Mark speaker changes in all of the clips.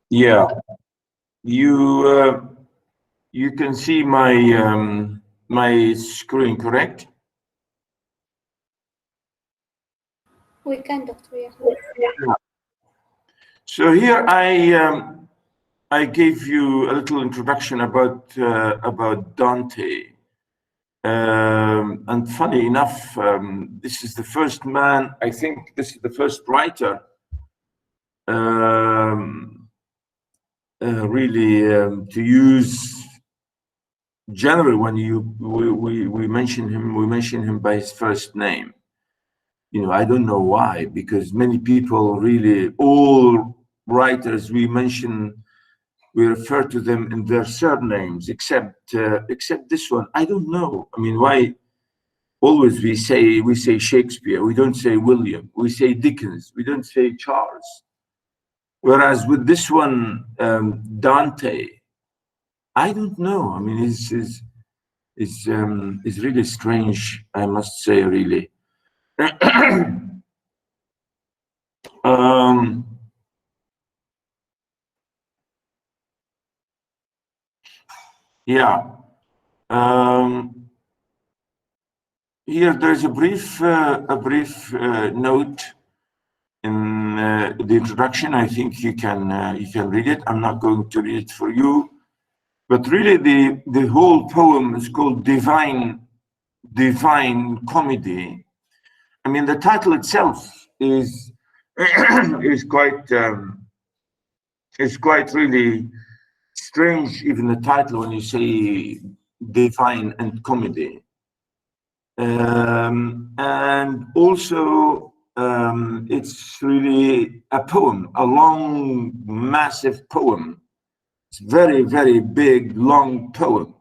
Speaker 1: Yeah, you can see my my screen, correct?
Speaker 2: We can, Doctor. Yeah.
Speaker 1: Yeah. So here I gave you a little introduction about Dante, and funny enough, this is the first man. I think this is the first writer really to use generally when we mention him by his first name. You know, I don't know why, because many people really, all writers we mention, we refer to them in their surnames, except this one. I don't know. I mean, why always we say Shakespeare, we don't say William, we say Dickens, we don't say Charles. Whereas with this one, Dante, I don't know. I mean, is really strange, I must say, really. Yeah. Here there's a brief note in the introduction. I think you can read it. I'm not going to read it for you, but really the whole poem is called Divine Comedy. I mean, the title itself is is quite really strange. Even the title, when you say divine and comedy, and also it's really a poem, a long, massive poem. It's very, very big, long poem.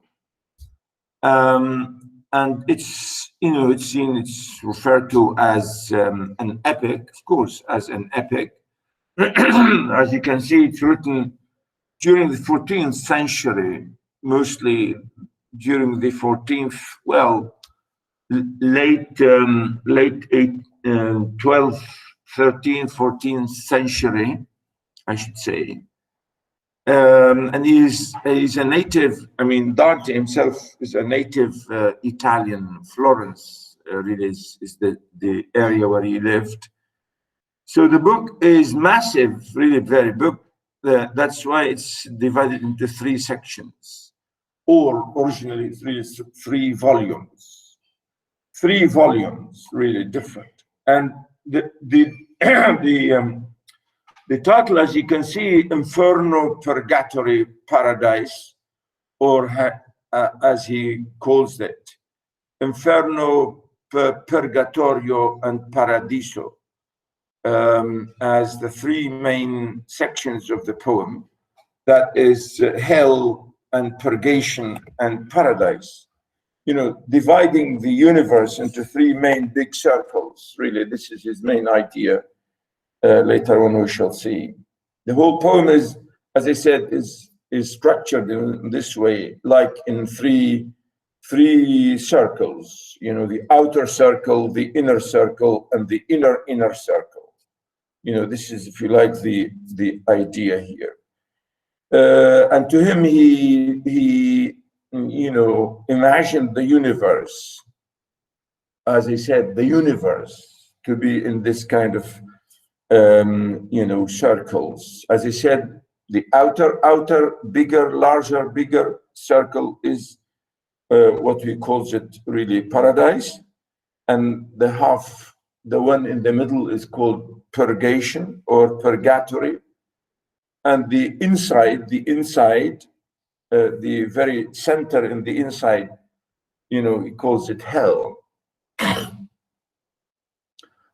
Speaker 1: And it's, you know, it's referred to as an epic, of course, as an epic. As you can see, it's written during the 14th century, mostly during the 14th, well, late 12th, 13th, 14th century, I should say. And he's a native, I mean, Dante himself is a native Italian. Florence really is the area where he lived. So the book is massive, really very book. That's why it's divided into 3 sections, or originally three volumes. 3 volumes, really different. And the the title, as you can see, Inferno, Purgatory, Paradise, or as he calls it, Inferno, Purgatorio, and Paradiso, as the 3 main sections of the poem. That is hell and purgation and paradise. You know, dividing the universe into 3 main big circles. Really, this is his main idea. Later on, we shall see. The whole poem is, as I said, is structured in this way, like in three circles. You know, the outer circle, the inner circle, and the inner circle. You know, this is, if you like, the idea here. And to him, he you know, imagined the universe, as I said, the universe to be in this kind of you know, circles. As I said, the outer, bigger circle is what we call it really paradise, and the one in the middle is called purgation or purgatory, and the inside, the very center in the inside, you know, he calls it hell.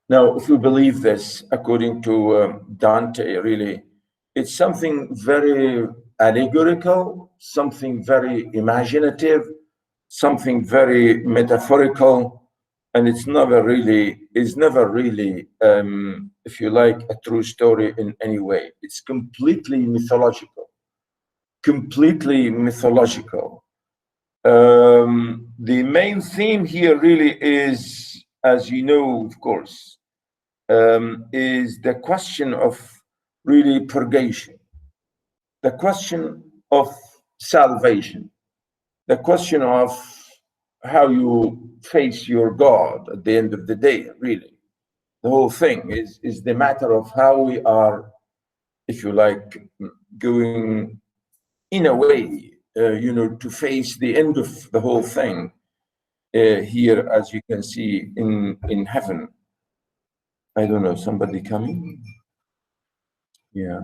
Speaker 1: Now, if you believe this, according to Dante, really, it's something very allegorical, something very imaginative, something very metaphorical, and it's never really, if you like, a true story in any way. It's completely mythological, The main theme here really is, as you know, of course, is the question of really purgation. the question of salvation, the question of how you face your God at the end of the day, really. The whole thing is the matter of how we are, if you like, going in a way, to face the end of the whole thing here, as you can see in heaven. I don't know, somebody coming? Yeah.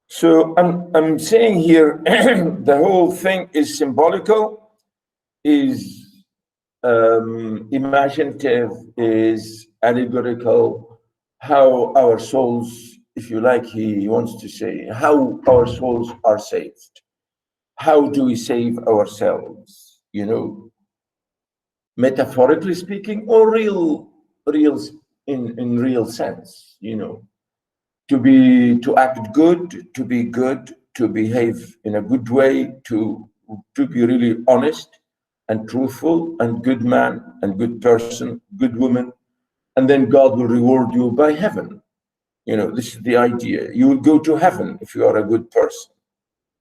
Speaker 1: So I'm saying here, the whole thing is symbolical, is imaginative, is allegorical, how our souls, if you like, he wants to say, how our souls are saved. How do we save ourselves? Metaphorically speaking, or real in real sense, to act good, to be good, to behave in a good way, to be really honest and truthful and good man and good person, good woman, and then God will reward you by heaven. This is the idea. You will go to heaven if you are a good person.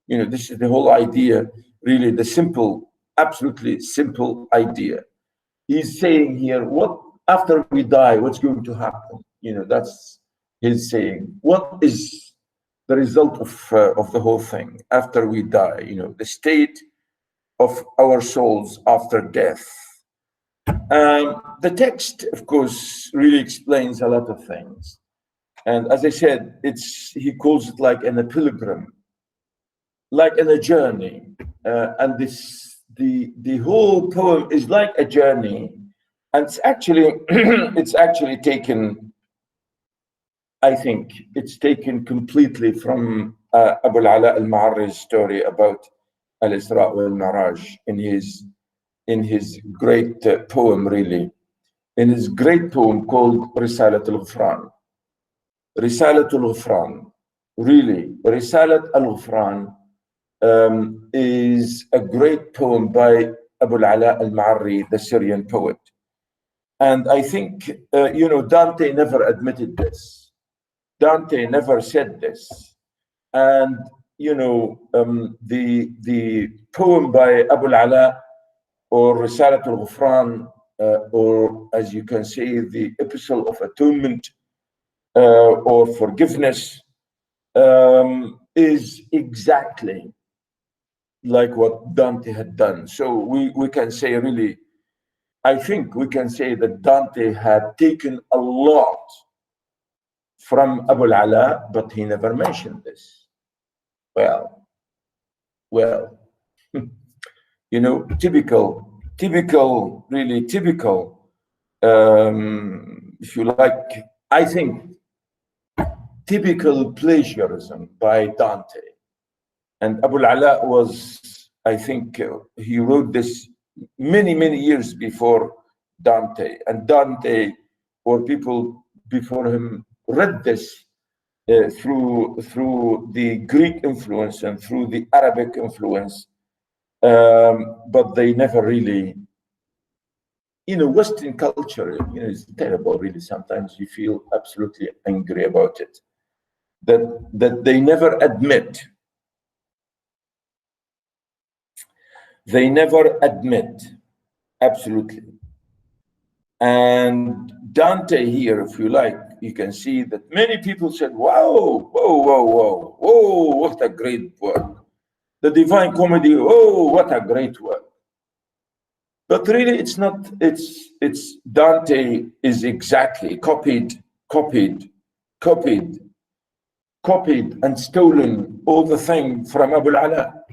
Speaker 1: This is the whole idea, really the simple, absolutely simple idea. He's saying here, what after we die, what's going to happen? That's his saying. What is the result of the whole thing after we die? The state of our souls after death. The text, of course, really explains a lot of things. And as I said, he calls it like in a pilgrim, like in a journey. And the whole poem is like a journey. And it's actually taken, I think, it's taken completely from Abu al-Ala al-Ma'arri's story about al-Isra wal-Mi'raj in his great poem, really. In his great poem called Risalat al-Ghufran. Risalat al-Ghufran, really, Risalat al-Ghufran is a great poem by Abu al-Ala al-Ma'arri, the Syrian poet. And I think, Dante never admitted this. Dante never said this. And, the poem by Abu al-Ala, or Risalat al-Ghufran, or as you can say, the Epistle of Atonement, or Forgiveness, is exactly like what Dante had done. So we can say really, I think we can say that Dante had taken a lot from Abu al-Ala, but he never mentioned this. Well, typical, really typical, if you like, I think, typical plagiarism by Dante. And Abu al-Ala was, I think, he wrote this many, many years before Dante. And Dante, or people before him, read this through the Greek influence and through the Arabic influence, but they never really, Western culture, is terrible, really. Sometimes you feel absolutely angry about it, that they never admit. They never admit, absolutely. And Dante here, if you like, you can see that many people said, wow, whoa, what a great work. The Divine Comedy, oh, what a great work. But really, it's not, it's Dante is exactly copied and stolen all the thing from Abu al-Ala.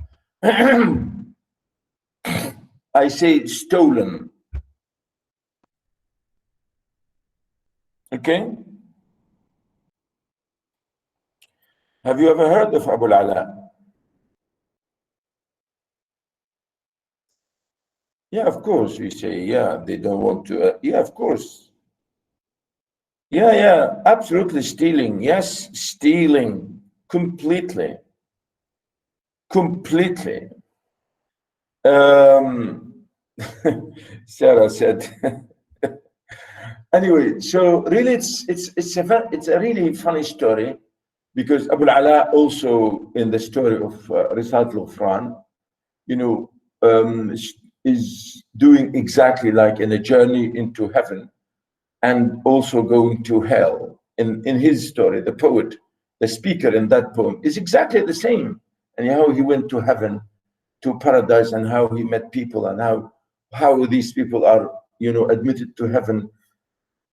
Speaker 1: I say stolen. Okay? Have you ever heard of Abu al-Ala? Yeah, of course, we say, yeah, they don't want to, yeah, of course. Yeah, absolutely stealing. Yes, stealing completely. completely. Sarah said. Anyway, so really, it's a really funny story, because Abu al-Ala also in the story of Risat al-Ghufran, you know, is doing exactly like in a journey into heaven, and also going to hell. In his story, the poet, the speaker in that poem, is exactly the same, and how he went to heaven, to paradise, and how he met people, and how these people are, you know, admitted to heaven.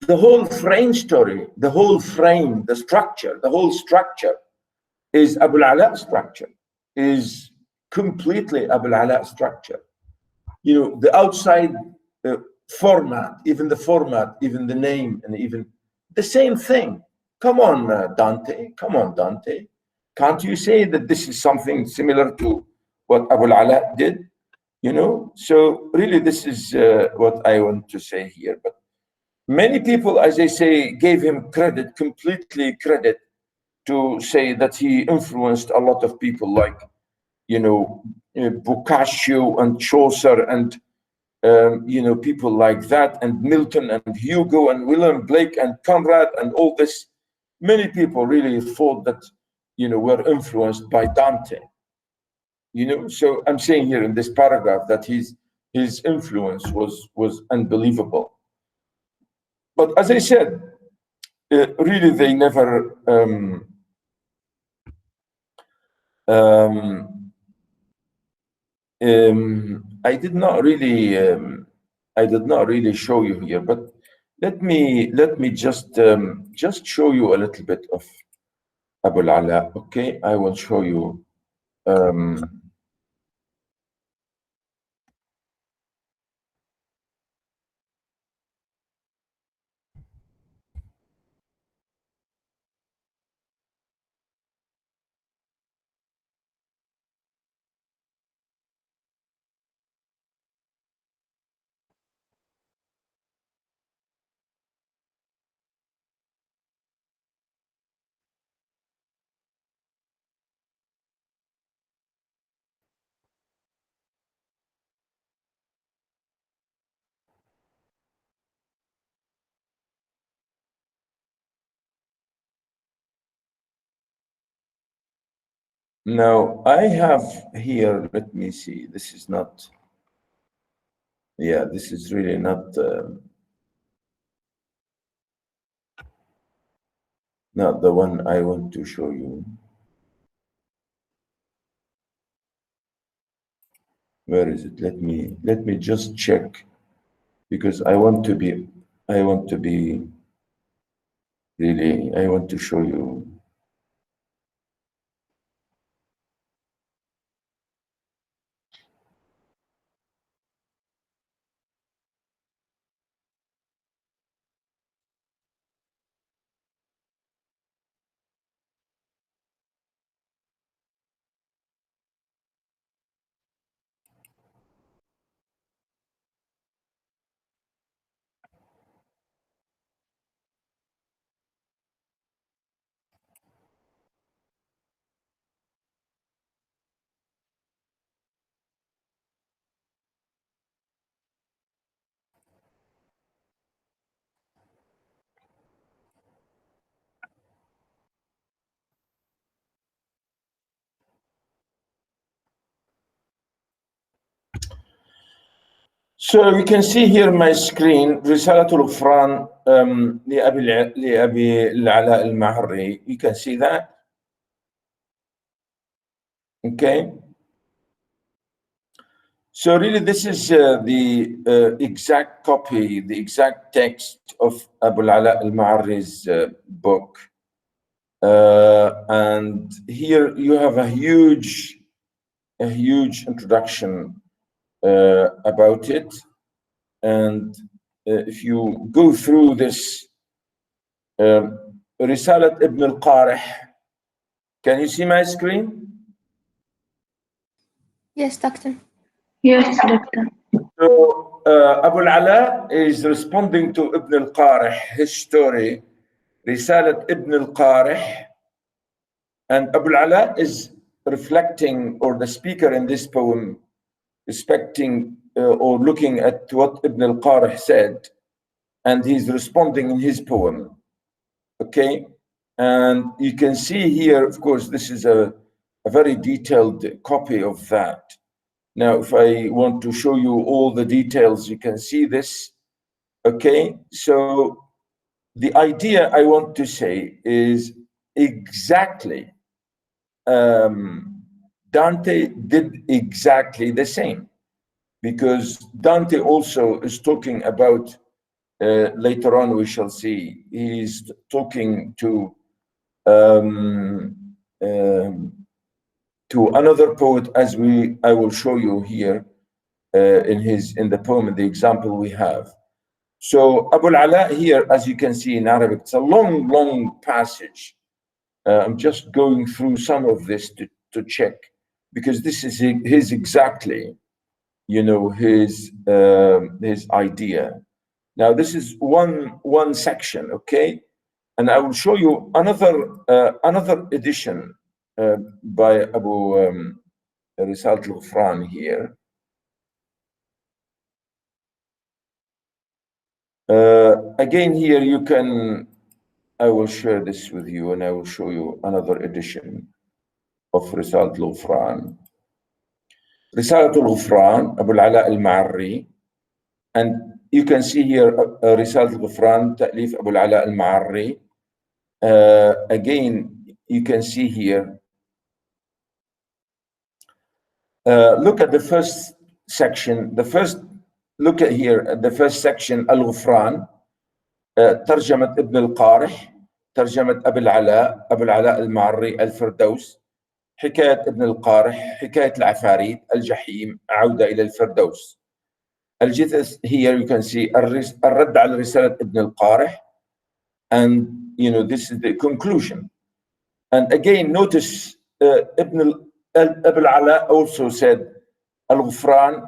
Speaker 1: The whole frame story, the whole frame, the structure, the whole structure is Abu al-Ala structure, is completely Abu al-Ala structure. You know, the outside format, even the name, and even the same thing. Come on, Dante, come on, Dante. Can't you say that this is something similar to what Abu al-Ala did? You know, so really this is what I want to say here. But many people, as I say, gave him credit, completely credit, to say that he influenced a lot of people like, you know, Boccaccio and Chaucer and, you know, people like that, and Milton and Hugo and William Blake and Conrad and all this. Many people really thought that, you know, were influenced by Dante. You know, so I'm saying here in this paragraph that his influence was unbelievable. But as I said, really they never I did not really show you here, but let me just show you a little bit of Abu al-Ala. Okay, I will show you. Now I have here, let me see, this is not, yeah, this is really not the one I want to show you. Where is it? Let me just check, because I want to be really, I want to show you. So you can see here my screen, رسالة الغفران لأبي العلاء المعري. You can see that. Okay. So really, this is the exact copy, the exact text of Abu al-Ala al-Ma'arri's book. And here you have a huge introduction about it. And if you go through this, Risalat ibn al-Qarih, can you see my screen?
Speaker 2: Yes, doctor.
Speaker 3: Yes, doctor.
Speaker 1: So Abu al-Ala is responding to Ibn al-Qarih, his story, Risalat ibn al-Qarih, and Abu al-Ala is reflecting, or the speaker in this poem, respecting or looking at what Ibn al-Qarih said, and he's responding in his poem. Okay, and you can see here, of course, this is a very detailed copy of that. Now, if I want to show you all the details, you can see this. Okay, so the idea I want to say is exactly, Dante did exactly the same, because Dante also is talking about, later on we shall see, he's talking to another poet, as I will show you here in the poem, in the example we have. So Abu al-Ala here, as you can see in Arabic, it's a long passage. I'm just going through some of this to check, because this is his exactly, you know, his idea. Now this is one section, okay, and I will show you another edition by Abu Risal al-Ghufran here. Again, here you can, I will share this with you, and I will show you another edition of Risalat al-Ghufran. Risalat al-Ghufran, Abu al-Ala al-Ma'arri, and you can see here Risalat al-Ghufran, Ta'lif Abu al-Ala al-Ma'arri. Again, you can see here, look at the first section, look at here, the first section, Al-Ghufran, ترجمة ابن القارح، ترجمة أبو العلاء المعري، الفردوس، حكاية ابن القارح، حكاية العفاريت، الجحيم، عودة إلى الفردوس. الجثث, here you can see الرد على رسالة ابن القارح, and you know, this is the conclusion. And again, notice Abu al-Ala also said, Al-Ghufran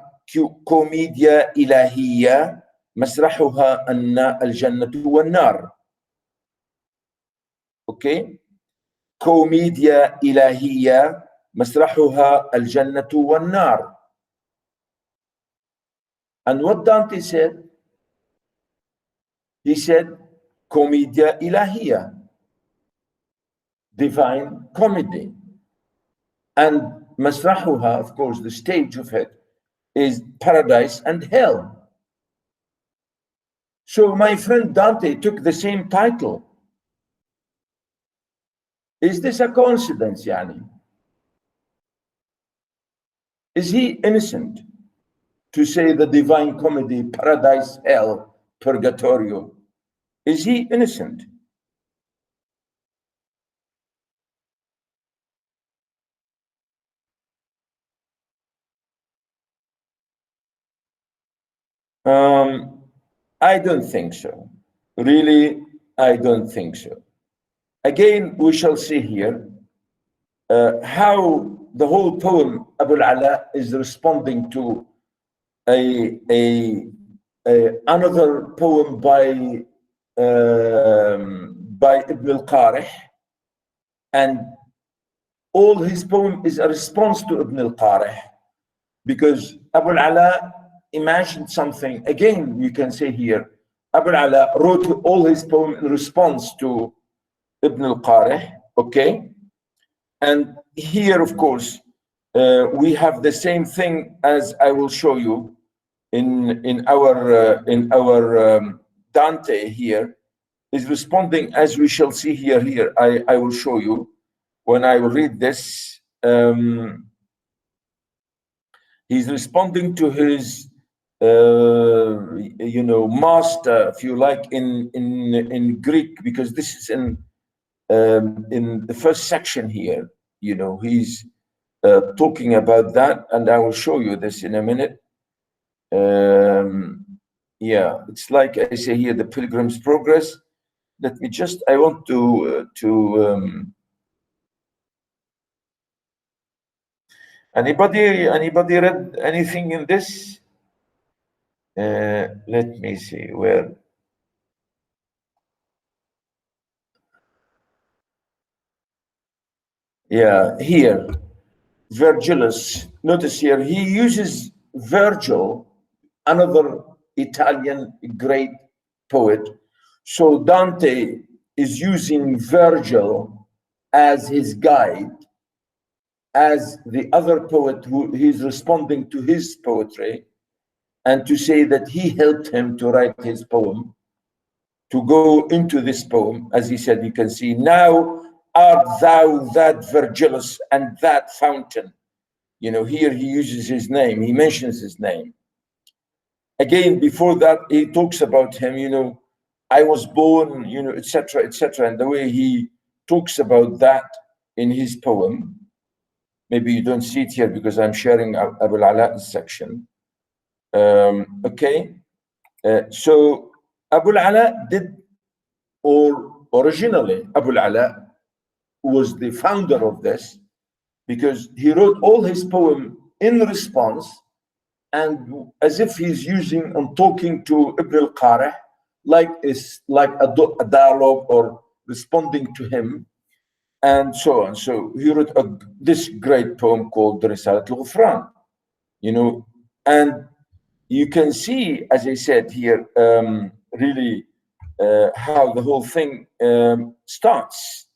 Speaker 1: كوميديا إلهية مسرحها الجنة والنار. Okay, كوميديا إلهية مسرحها الجنة والنار. And what Dante said? He said, كوميديا إلهية, divine comedy. And مسرحها, of course, the stage of it is paradise and hell. So my friend Dante took the same title. Is this a coincidence, Yani? Is he innocent to say the divine comedy, paradise, hell, purgatorio? Is he innocent? I don't think so. Really, I don't think so. Again, we shall see here how the whole poem, Abu al-Ala, is responding to another poem by Ibn al-Qarih, and all his poem is a response to Ibn al-Qarih, because Abu al-Ala imagined something. Again, you can say here, Abu al-Ala wrote all his poem in response to Ibn al-Qarih, okay? And here, of course, we have the same thing, as I will show you in our Dante here is responding, as we shall see here. I will show you when I will read this. He's responding to his you know, master, if you like, in Greek, because this is in the first section here. You know, he's talking about that, and I will show you this in a minute. Yeah, it's like I say here, the Pilgrim's Progress. Let me just, I want to anybody read anything in this? Let me see where. Yeah, here. Virgilius, notice here, he uses Virgil, another Italian great poet. So Dante is using Virgil as his guide, as the other poet who he's responding to his poetry, and to say that he helped him to write his poem, to go into this poem. As he said, you can see, now art thou that Virgilius and that fountain. You know, here he uses his name, he mentions his name. Again, before that, he talks about him, you know, I was born, you know, etc., etc. And the way he talks about that in his poem, maybe you don't see it here because I'm sharing Abu al-Ala's section. Okay, so Abu al-Ala did, or originally Abu al-Ala was the founder of this, because he wrote all his poem in response, and as if he's using and talking to Ibn al-Qarih, like a dialogue or responding to him, and so on. So he wrote this great poem called Risalat al-Ghufran, you know, and you can see, as I said here, really how the whole thing starts.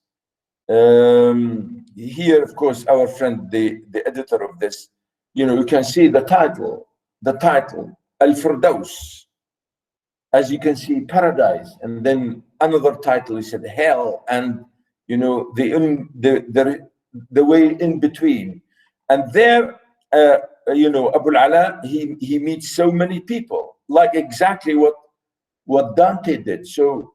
Speaker 1: Here, of course, our friend, the editor of this, you know, you can see the title, Al-Firdaus. As you can see, paradise, and then another title, he said hell, and you know, the way in between. And there, you know, Abu al-Ala, he meets so many people, like exactly what Dante did. So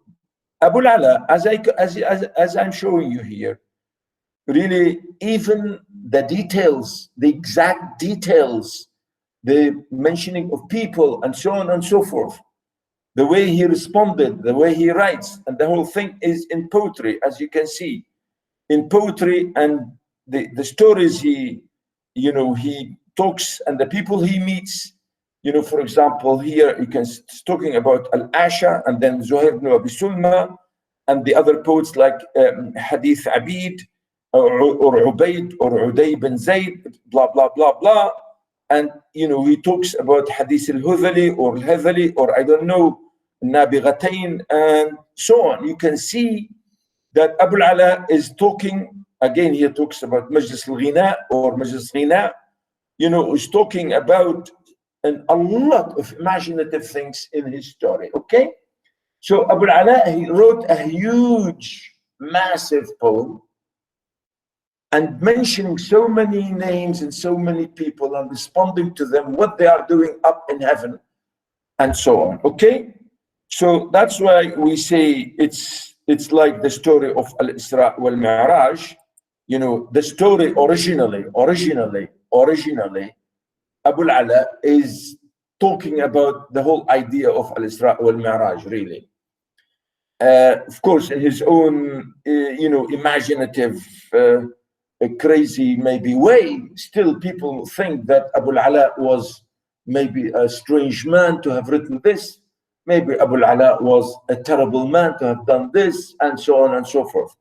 Speaker 1: Abu al-Ala, as I'm showing you here, really, even the details, the exact details, the mentioning of people and so on and so forth, the way he responded, the way he writes, and the whole thing is in poetry, as you can see, in poetry, and the stories he, you know, he talks, and the people he meets, you know, for example, here you can, talking about Al-Asha, and then Zuhair ibn Abi Sulma, and the other poets like Hadith Abid, or Ubaid, or Uday bin Zayd, blah, blah, blah, blah. And, you know, he talks about Hadith al-Hudhali, or al-Hadhali, or I don't know, Nabighatain, and so on. You can see that Abu al-Ala is talking, again, he talks about Majlis al-Ghina, or Majlis Ghina, you know, is talking about a lot of imaginative things in his story, okay? So Abu al-Ala, he wrote a huge, massive poem, and mentioning so many names and so many people, and responding to them, what they are doing up in heaven, and so on, okay? So that's why we say it's like the story of Al-Isra wal-Mi'raj. You know, the story originally, Abu al-Ala is talking about the whole idea of Al-Isra wal-Mi'raj, really. Of course, in his own, you know, imaginative, crazy maybe way, still people think that Abu al-Ala was maybe a strange man to have written this. Maybe Abu al-Ala was a terrible man to have done this, and so on and so forth.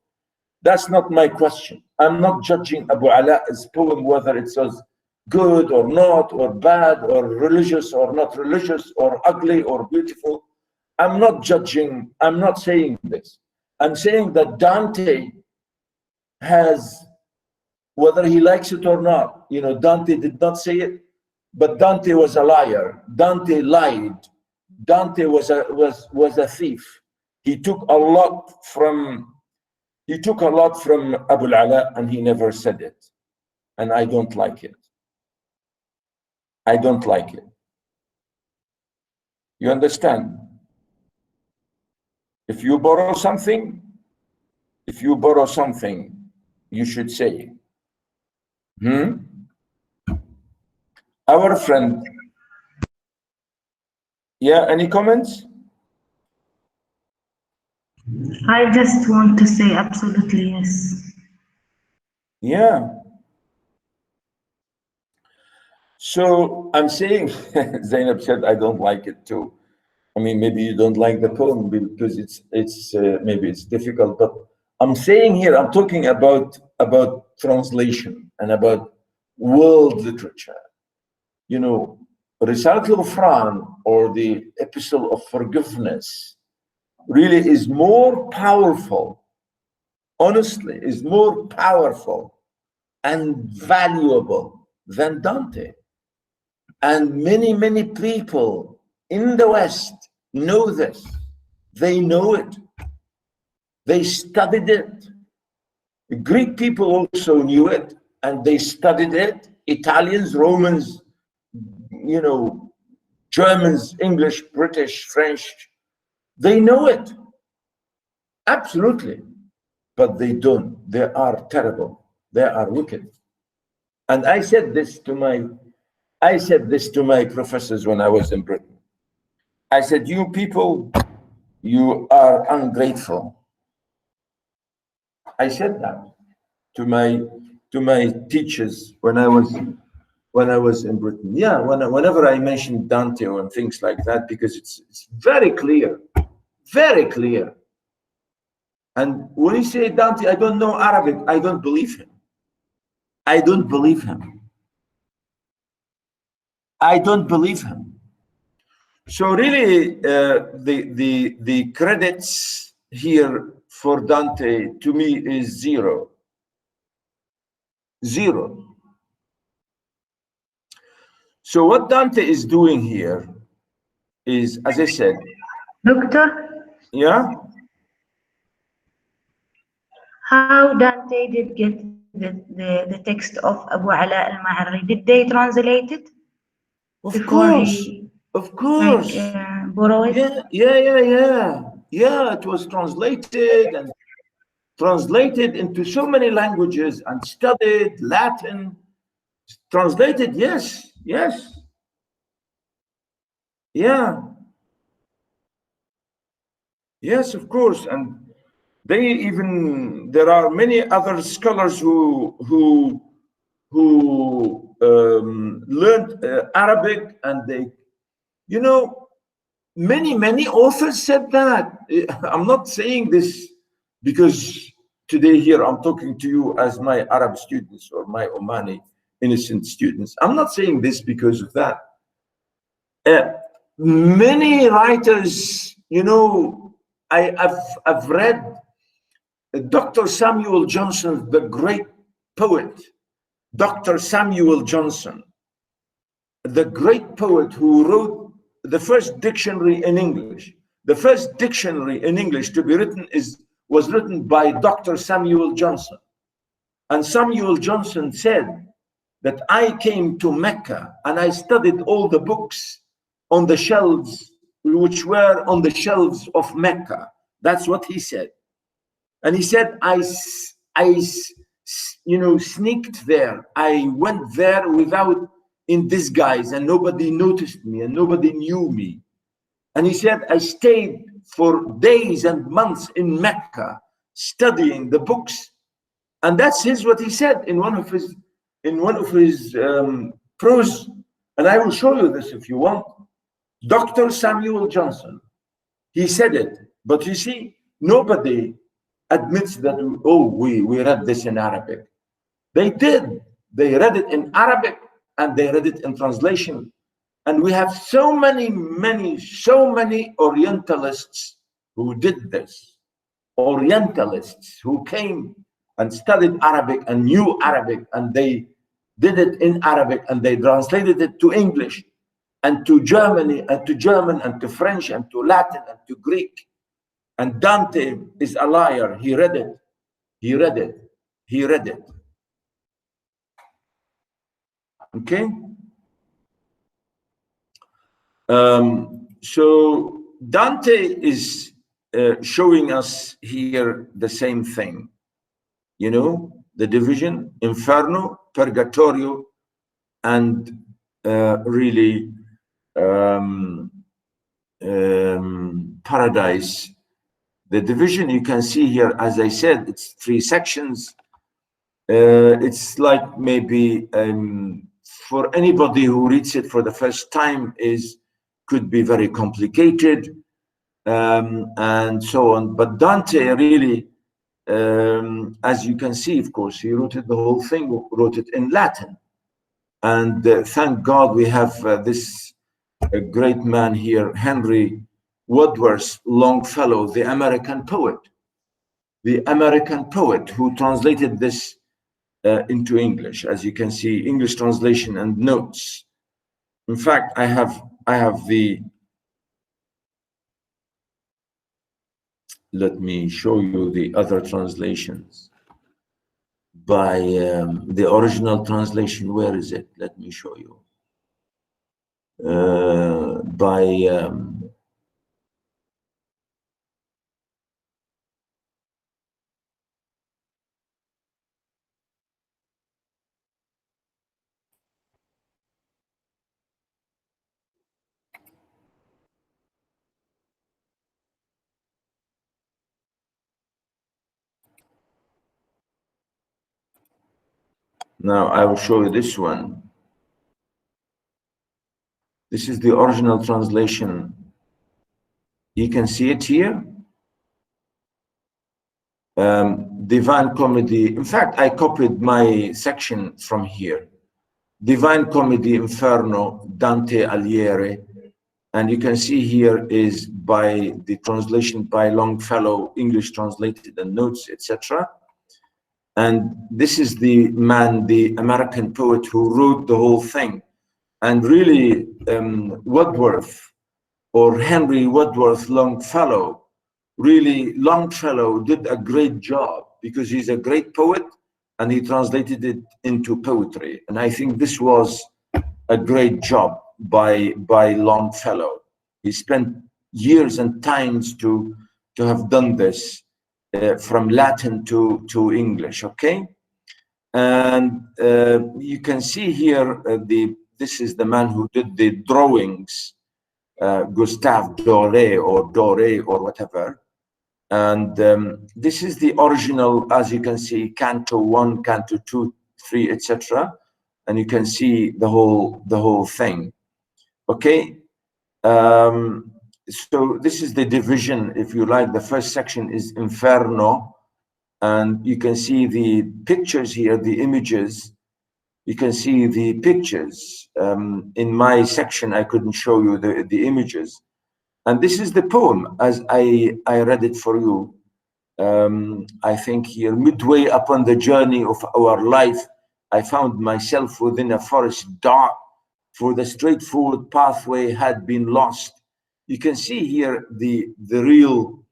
Speaker 1: That's not my question. I'm not judging Abu al-Ala's poem, whether it was good or not, or bad, or religious or not religious, or ugly or beautiful. I'm not judging, I'm not saying this. I'm saying that Dante has, whether he likes it or not, you know, Dante did not say it, but Dante was a liar. Dante lied. Dante was a thief. He took a lot from Abu al-Ala, and he never said it. And I don't like it. I don't like it. You understand? If you borrow something, you should say it. Our friend, yeah, any comments?
Speaker 3: I just want to say absolutely yes.
Speaker 1: Yeah. So I'm saying, Zainab said, I don't like it too. I mean, maybe you don't like the poem because it's maybe it's difficult, but I'm saying here, I'm talking about translation and about world literature. You know, Recital of Fran, or the Epistle of Forgiveness, really is more powerful, honestly, is more powerful and valuable than Dante. And many people in the West know this. They know it. They studied it. The Greek people also knew it, and they studied it. Italians, Romans, you know, Germans, English, British, French, they know it. Absolutely. But they don't. They are terrible. They are wicked. And I said this to my professors when I was in Britain. I said, you people, you are ungrateful. I said that to my teachers when I was in Britain. Yeah, whenever I mention Dante and things like that, because it's very clear, very clear. And when you say Dante, I don't know Arabic, I don't believe him. I don't believe him. I don't believe him. So really, the credits here for Dante to me is zero. Zero. So what Dante is doing here is, as I said,
Speaker 3: Doctor,
Speaker 1: yeah.
Speaker 3: how Dante did get the text of Abu Ala al-Ma'arri? Did they translate it before he
Speaker 1: Of course.
Speaker 3: borrow it?
Speaker 1: Yeah, it was translated into so many languages and studied Latin. Translated, yes. Yeah. Yes, of course. And there are many other scholars who learned Arabic, and they, you know, many authors said that. I'm not saying this because today here I'm talking to you as my Arab students or my Omani innocent students. I'm not saying this because of that. Many writers, you know, I've read Dr. Samuel Johnson, the great poet, Dr. Samuel Johnson, the great poet who wrote the first dictionary in English. The first dictionary in English to be written was written by Dr. Samuel Johnson. And Samuel Johnson said that I came to Mecca and I studied all the books on the shelves, which were on the shelves of Mecca. That's what he said. And he said, I sneaked there. I went there in disguise, and nobody noticed me and nobody knew me. And he said, I stayed for days and months in Mecca studying the books. And that's what he said in one of his prose. And I will show you this if you want. Dr. Samuel Johnson, he said it, but you see, nobody admits that, we read this in Arabic. They did. They read it in Arabic and they read it in translation. And we have so many Orientalists who did this. Orientalists who came and studied Arabic and knew Arabic, and they did it in Arabic and they translated it to English and to German and to French and to Latin and to Greek. And Dante is a liar. He read it. Okay? So Dante is showing us here the same thing. You know, the division, Inferno, Purgatorio, and really Paradise. The division you can see here, as I said, it's 3 sections. It's like maybe for anybody who reads it for the first time could be very complicated and so on. But Dante really, as you can see, of course, he wrote it, the whole thing, wrote it in Latin. And thank God we have this great man here, Henry Wadsworth Longfellow, the American poet. The American poet who translated this into English, as you can see, English translation and notes. In fact, I have the, let me show you the other translations by the original translation. Where is it? Let me show you. Now I will show you this one. This is the original translation. You can see it here. Divine Comedy. In fact, I copied my section from here. Divine Comedy, Inferno, Dante Alighieri. And you can see here is by the translation by Longfellow, English translated and notes, etc. And this is the man, the American poet who wrote the whole thing. And really, Wadsworth, or Henry Wadsworth Longfellow, really Longfellow did a great job because he's a great poet and he translated it into poetry. And I think this was a great job by Longfellow. He spent years and times to have done this from Latin to English, okay? And you can see here, this is the man who did the drawings, Gustave Doré or whatever. And this is the original, as you can see, Canto 1, Canto 2, 3, etc. And you can see the whole thing. Okay. So this is the division, if you like. The first section is Inferno, and you can see the pictures here, the images. You can see the pictures. In my section, I couldn't show you the images. And this is the poem as I read it for you. I think here, midway upon the journey of our life, I found myself within a forest dark, for the straightforward pathway had been lost. You can see here the real,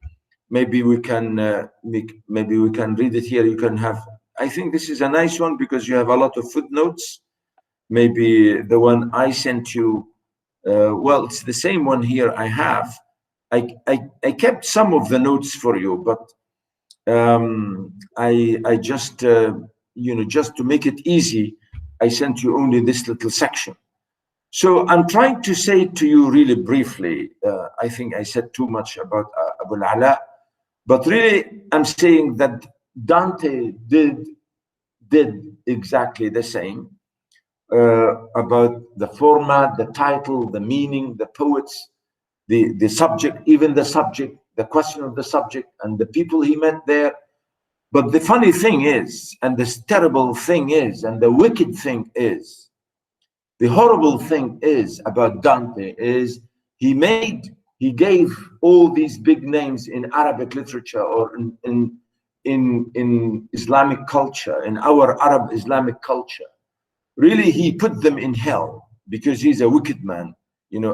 Speaker 1: maybe we can read it here. You can have, I think this is a nice one because you have a lot of footnotes. Maybe the one I sent you, well, it's the same one here I have. I kept some of the notes for you, but I just, just to make it easy, I sent you only this little section. So I'm trying to say to you really briefly, I think I said too much about Abu al-Ala, but really I'm saying that Dante did exactly the same about the format, the title, the meaning, the poets, the subject, even the subject, the question of the subject, and the people he met there. But the funny thing is, and the terrible thing is, and the wicked thing is, the horrible thing is about Dante is he gave all these big names in Arabic literature or in Islamic culture, in our Arab Islamic culture. Really, he put them in hell because he's a wicked man.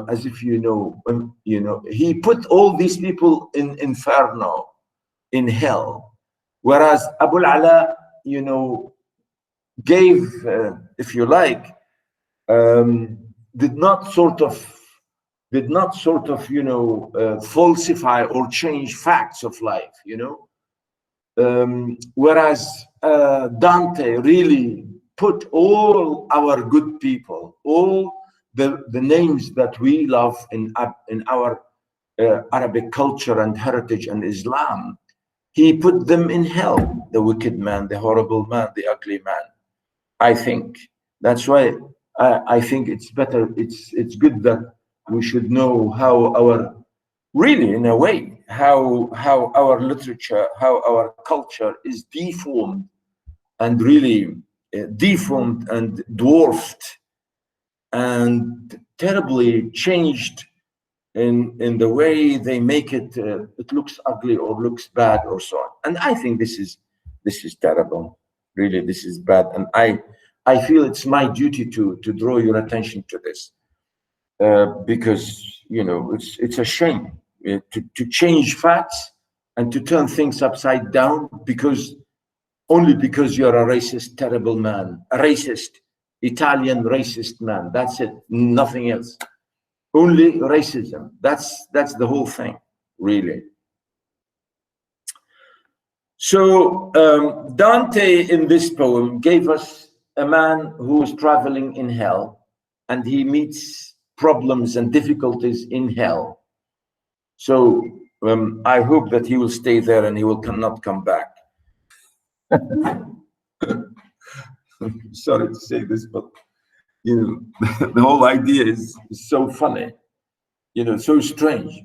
Speaker 1: As if he put all these people in inferno, in hell. Whereas Abu al-Ala, gave, if you like, did not sort of falsify or change facts of life, whereas Dante really put all our good people, all the names that we love in our Arabic culture and heritage and Islam, he put them in hell. The wicked man, the horrible man, the ugly man. I think that's why I think it's better. It's good that we should know how our, really in a way, how our literature, how our culture is deformed and really deformed and dwarfed and terribly changed in the way they make it. It looks ugly or looks bad or so on. And I think this is terrible. Really, this is bad. And I feel it's my duty to draw your attention to this, because it's a shame to change facts and to turn things upside down only because you're a racist, terrible man, a racist, Italian racist man. That's it, nothing else. Only racism. That's the whole thing, really. So Dante in this poem gave us a man who is traveling in hell, and he meets problems and difficulties in hell. So I hope that he will stay there and he will not come back. Sorry to say this, but the whole idea is so funny, so strange.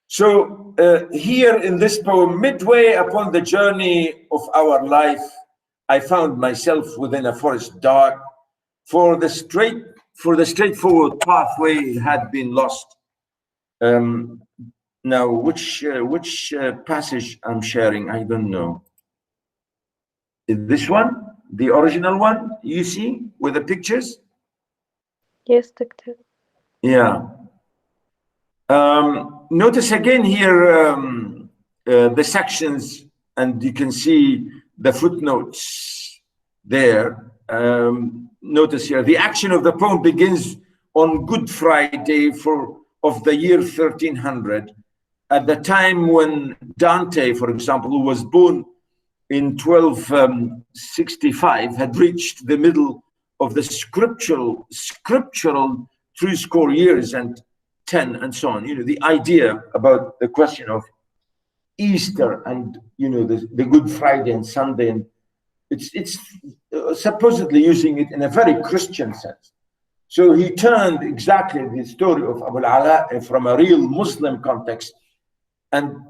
Speaker 1: So here in this poem, midway upon the journey of our life, I found myself within a forest dark, for the straightforward pathway had been lost. Now, which passage I'm sharing, I don't know. Is this one, the original one, you see, with the pictures?
Speaker 4: Yes, Doctor.
Speaker 1: Yeah. Notice again here the sections, and you can see the footnotes there. Notice here, the action of the poem begins on Good Friday of the year 1300, at the time when Dante, for example, who was born in 1265, had reached the middle of the scriptural 3 years and 10 and so on. The idea about the question of Easter and the Good Friday and Sunday, and it's supposedly using it in a very Christian sense. So he turned exactly the story of Abu al-Ala from a real Muslim context, and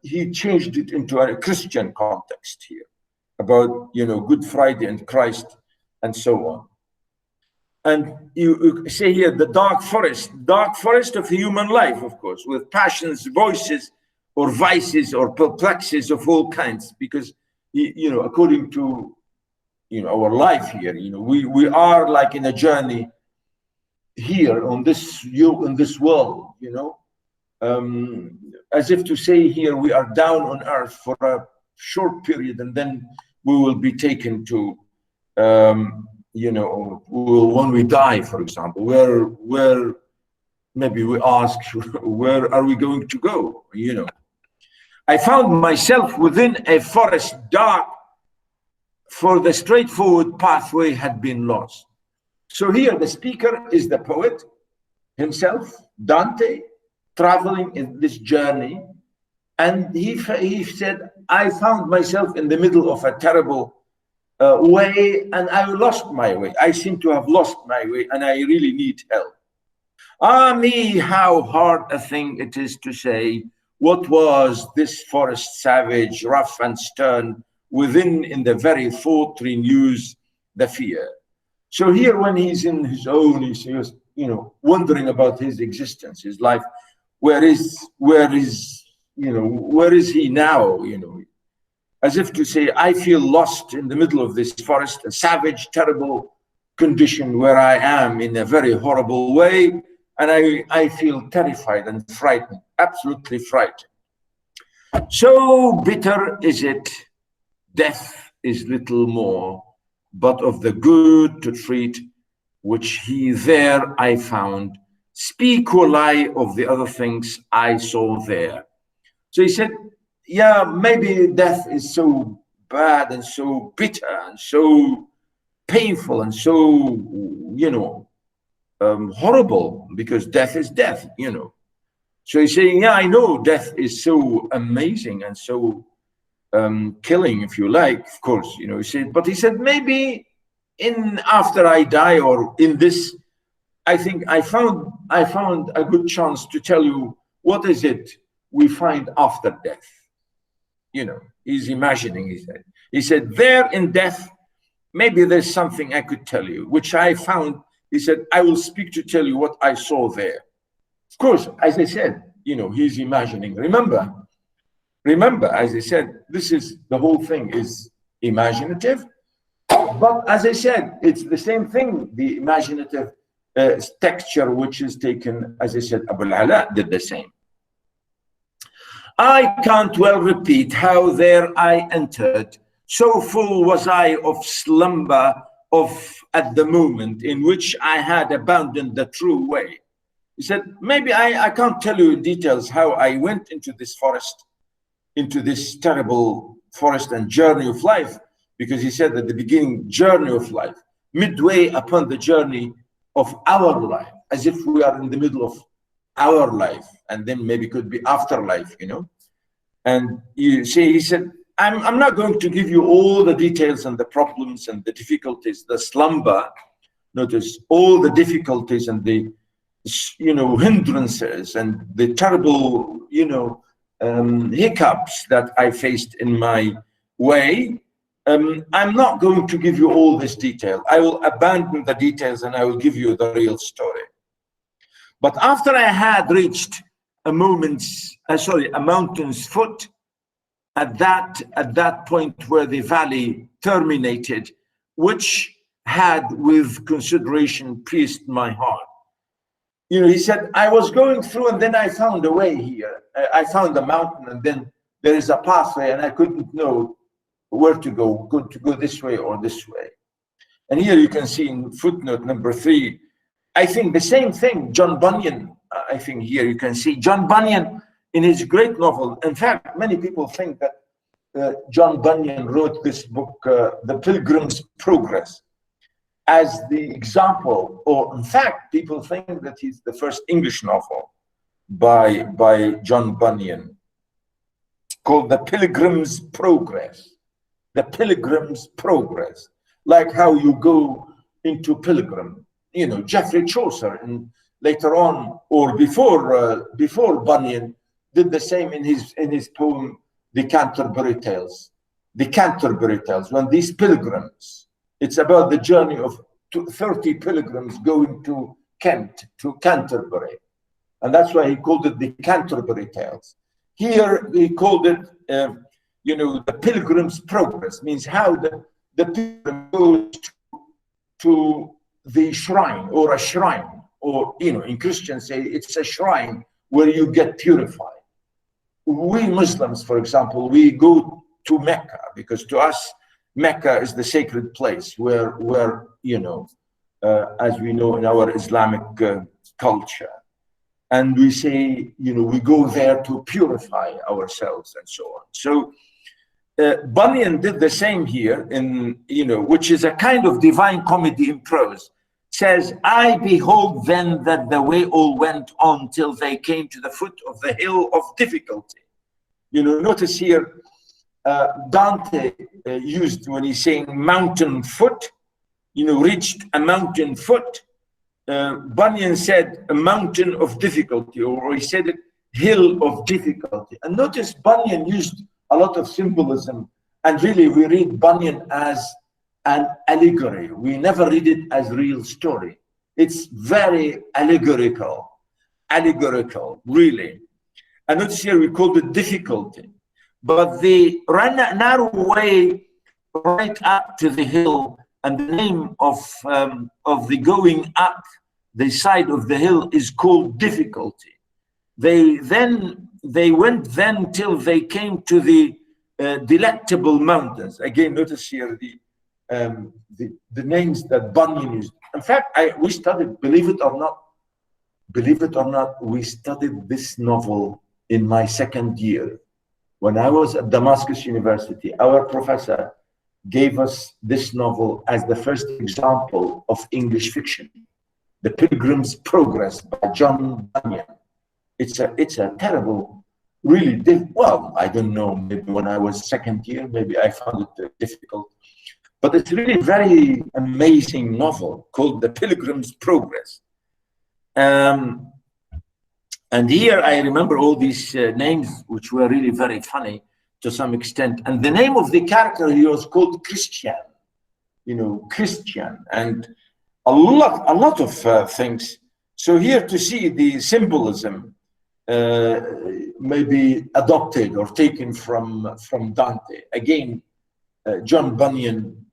Speaker 1: he changed it into a Christian context here about Good Friday and Christ and so on. And you say here the dark forest of human life, of course, with passions, voices, or vices, or perplexities of all kinds, because according to our life here, we are like in a journey here on this world, as if to say here we are down on earth for a short period, and then we will be taken to when we die, for example, where maybe we ask, where are we going to go? I found myself within a forest dark, for the straightforward pathway had been lost. So here the speaker is the poet himself, Dante, traveling in this journey, and he said, I found myself in the middle of a terrible way, and I lost my way. I seem to have lost my way, and I really need help. Ah me, how hard a thing it is to say, what was this forest savage, rough and stern, within in the very thought renews the fear. So here, when he's in his own, he's wondering about his existence, his life. Where is he now? As if to say, I feel lost in the middle of this forest, a savage, terrible condition where I am in a very horrible way, and I feel terrified and frightened, absolutely frightened. So bitter is it, death is little more, but of the good to treat, which he there I found, speak or lie of the other things I saw there. So he said, yeah, maybe death is so bad and so bitter and so painful and so, horrible, because death is death, So he's saying, yeah, I know death is so amazing and so killing, if you like, of course, he said, but he said, maybe after I die, or in this, I think I found a good chance to tell you what is it we find after death. He's imagining, he said, there in death, maybe there's something I could tell you, which I found He said, I will speak to tell you what I saw there. Of course, as I said, you know, he's imagining. Remember, as I said, this is, the whole thing is imaginative. But as I said, it's the same thing, the imaginative texture, which is taken, as I said, Abu al-Ala did the same. I can't well repeat how there I entered. So full was I of slumber at the moment in which I had abandoned the true way. He said, maybe I can't tell you in details how I went into this forest, into this terrible forest and journey of life, because he said at the beginning, journey of life, midway upon the journey of our life, as if we are in the middle of our life, and then maybe could be afterlife, you know. And you see, he said, I'm not going to give you all the details and the problems and the difficulties, the slumber, notice all the difficulties and the, you know, hindrances and the terrible, you know, hiccups that I faced in my way. I'm not going to give you all this detail. I will abandon the details and I will give you the real story. But after I had reached a mountain's foot, at that point where the valley terminated, which had with consideration pierced my heart. You know, he said, I was going through and then I found a way here. I found a mountain and then there is a pathway and I couldn't know where to go this way or this way. And here you can see in footnote number 3, I think the same thing, John Bunyan, I think here you can see John Bunyan in his great novel. In fact, many people think that John Bunyan wrote this book, The Pilgrim's Progress, as the example, or in fact, people think that he's the first English novel by John Bunyan called The Pilgrim's Progress. The Pilgrim's Progress, like how you go into Pilgrim, you know, Geoffrey Chaucer, and later on, or before Bunyan, did the same in his poem, The Canterbury Tales. The Canterbury Tales, when these pilgrims, it's about the journey of 30 pilgrims going to Kent, to Canterbury. And that's why he called it the Canterbury Tales. Here, he called it, you know, the Pilgrim's Progress, means how the pilgrim goes to the shrine, or a shrine, or, you know, in Christians say it's a shrine where you get purified. We Muslims, for example, we go to Mecca because to us, Mecca is the sacred place where you know, as we know in our Islamic culture. And we say, you know, we go there to purify ourselves and so on. So Bunyan did the same here in, you know, which is a kind of divine comedy in prose. Says, I behold then that the way all went on till they came to the foot of the hill of difficulty. You know, notice here, Dante used, when he's saying mountain foot, you know, reached a mountain foot. Bunyan said a mountain of difficulty, or he said it hill of difficulty. And notice Bunyan used a lot of symbolism, and really we read Bunyan as an allegory. We never read it as real story. It's very allegorical, really. And notice here we called it difficulty. But the narrow way right up to the hill, and the name of the going up the side of the hill is called difficulty. They went then till they came to the delectable mountains. Again, notice here the names that Bunyan used. In fact, we studied, believe it or not, we studied this novel in my second year. When I was at Damascus University, our professor gave us this novel as the first example of English fiction, The Pilgrim's Progress by John Bunyan. It's a terrible, really well, I don't know, maybe when I was second year, maybe I found it difficult. But it's really very amazing novel called The Pilgrim's Progress. And here I remember all these names, which were really very funny to some extent. And the name of the character here was called Christian, you know, Christian. And a lot of things. So here to see the symbolism maybe adopted or taken from Dante. Again, John Bunyan,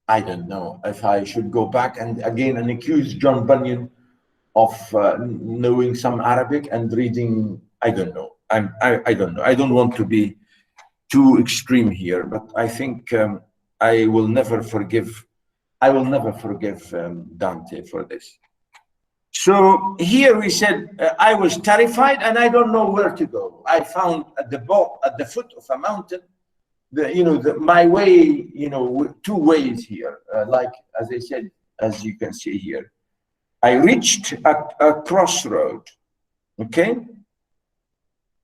Speaker 1: I don't know if I should go back and accuse John Bunyan of knowing some Arabic and reading. I don't know. I don't know. I don't want to be too extreme here, but I think I will never forgive Dante for this. So here we said, I was terrified and I don't know where to go. I found at the foot of a mountain, my way, two ways here. Like, as I said, as you can see here, I reached a crossroad, okay,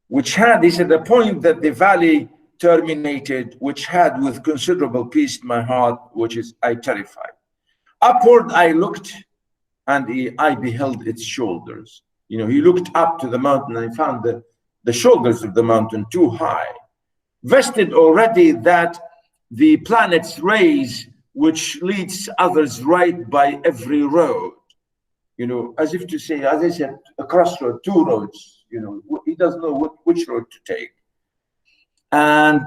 Speaker 1: which had, he said, the point that the valley terminated, which had with considerable peace my heart, which is I terrified. Upward I looked, and I beheld its shoulders. He looked up to the mountain and he found the shoulders of the mountain too high, vested already that the planet's rays, which leads others right by every road, as if to say, as I said, a crossroad, two roads, he doesn't know which road to take. And,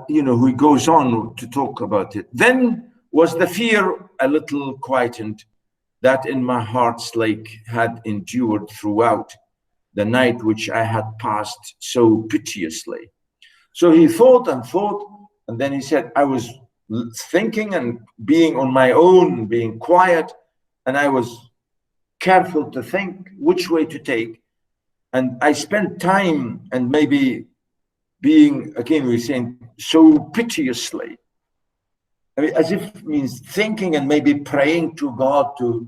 Speaker 1: he goes on to talk about it. Then was the fear a little quietened that in my heart's lake had endured throughout the night which I had passed so piteously. So he thought and thought, and then he said, I was thinking and being on my own, being quiet, and I was careful to think which way to take. And I spent time and maybe being, again, we're saying, so piteously. I mean, as if means thinking and maybe praying to God to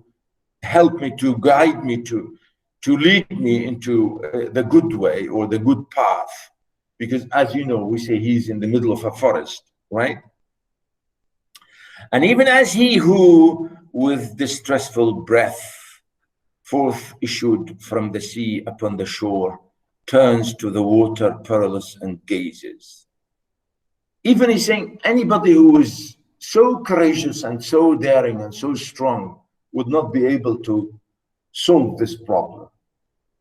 Speaker 1: help me, to guide me, to lead me into the good way or the good path. Because as you know, we say he's in the middle of a forest, right? And even as he who with distressful breath forth issued from the sea upon the shore, turns to the water perilous and gazes. Even he's saying anybody who is so courageous and so daring and so strong would not be able to solve this problem.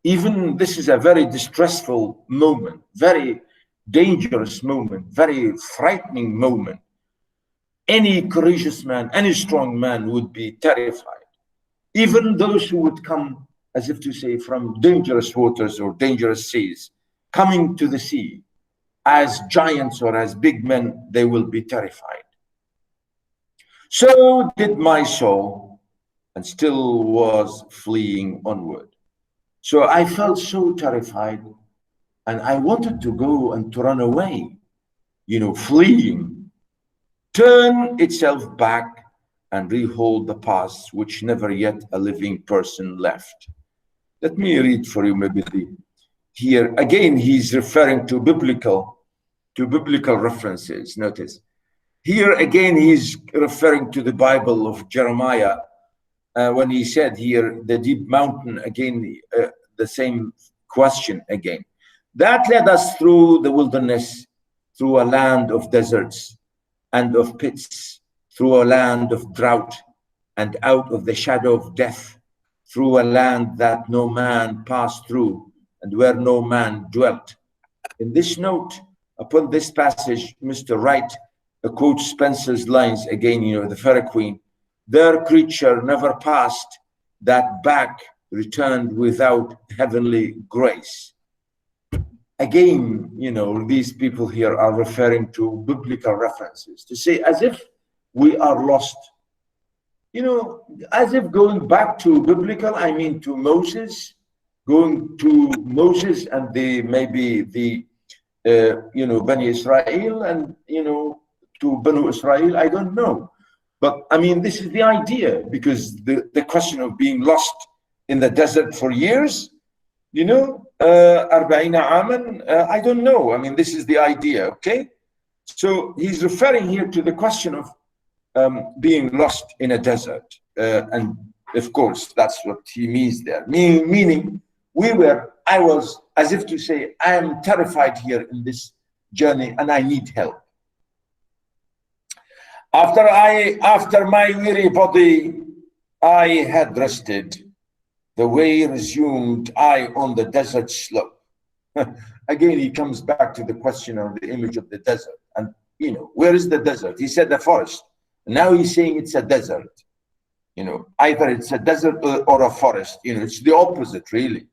Speaker 1: Even this is a very distressful moment, very dangerous moment, very frightening moment. Any courageous man, any strong man would be terrified. Even those who would come, as if to say, from dangerous waters or dangerous seas, coming to the sea as giants or as big men, they will be terrified. So did my soul, and still was fleeing onward. So I felt so terrified, and I wanted to go and to run away, fleeing, turn itself back and rehold the past which never yet a living person left. Let me read for you maybe here. Again, he's referring to biblical references. Notice. Here again, he's referring to the Bible of Jeremiah when he said here, the deep mountain, again, the same question again. That led us through the wilderness, through a land of deserts and of pits, through a land of drought and out of the shadow of death, through a land that no man passed through and where no man dwelt. In this note, upon this passage, Mr. Wright quotes Spencer's lines again, the Fairy Queen, their creature never passed, that back returned without heavenly grace. Again, these people here are referring to biblical references to say as if we are lost. As if going back to biblical, I mean to Moses, going to Moses and maybe the Bani Israel and, to Banu Israel, I don't know. But I mean, this is the idea, because the question of being lost in the desert for years, 40 aman, I don't know. I mean, this is the idea, okay? So he's referring here to the question of being lost in a desert. And of course, that's what he means there. Meaning, I was, as if to say, I am terrified here in this journey and I need help. After my weary body I had rested, the way resumed I on the desert slope. Again, he comes back to the question of the image of the desert. And, you know, where is the desert? He said the forest. Now he's saying it's a desert. You know, either it's a desert or a forest. You know, it's the opposite, really.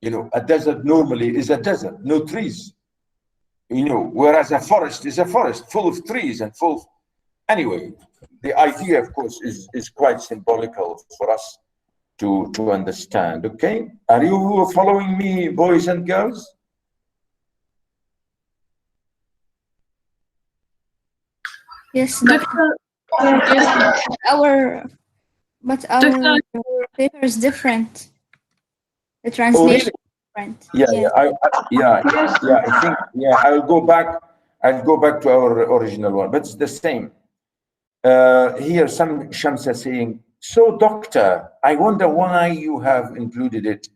Speaker 1: You know, a desert normally is a desert, no trees. You know, whereas a forest is a forest full of trees and full of... Anyway, the idea, of course, is quite symbolical for us to understand. Okay, are you following me, boys and girls?
Speaker 2: Yes, doctor. Our paper is different. The
Speaker 1: Oh,
Speaker 2: translation
Speaker 1: really?
Speaker 2: is different.
Speaker 1: Yeah. I think I'll go back to our original one, but it's the same. Here, some Shamsa saying, so doctor, I wonder why you have included it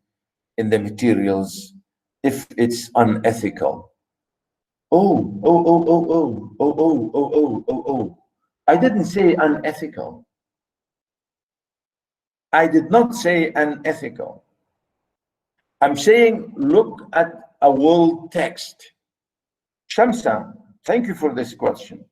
Speaker 1: in the materials if it's unethical. Oh. I didn't say unethical. I did not say unethical. I'm saying look at a world text. Shamsa, thank you for this question.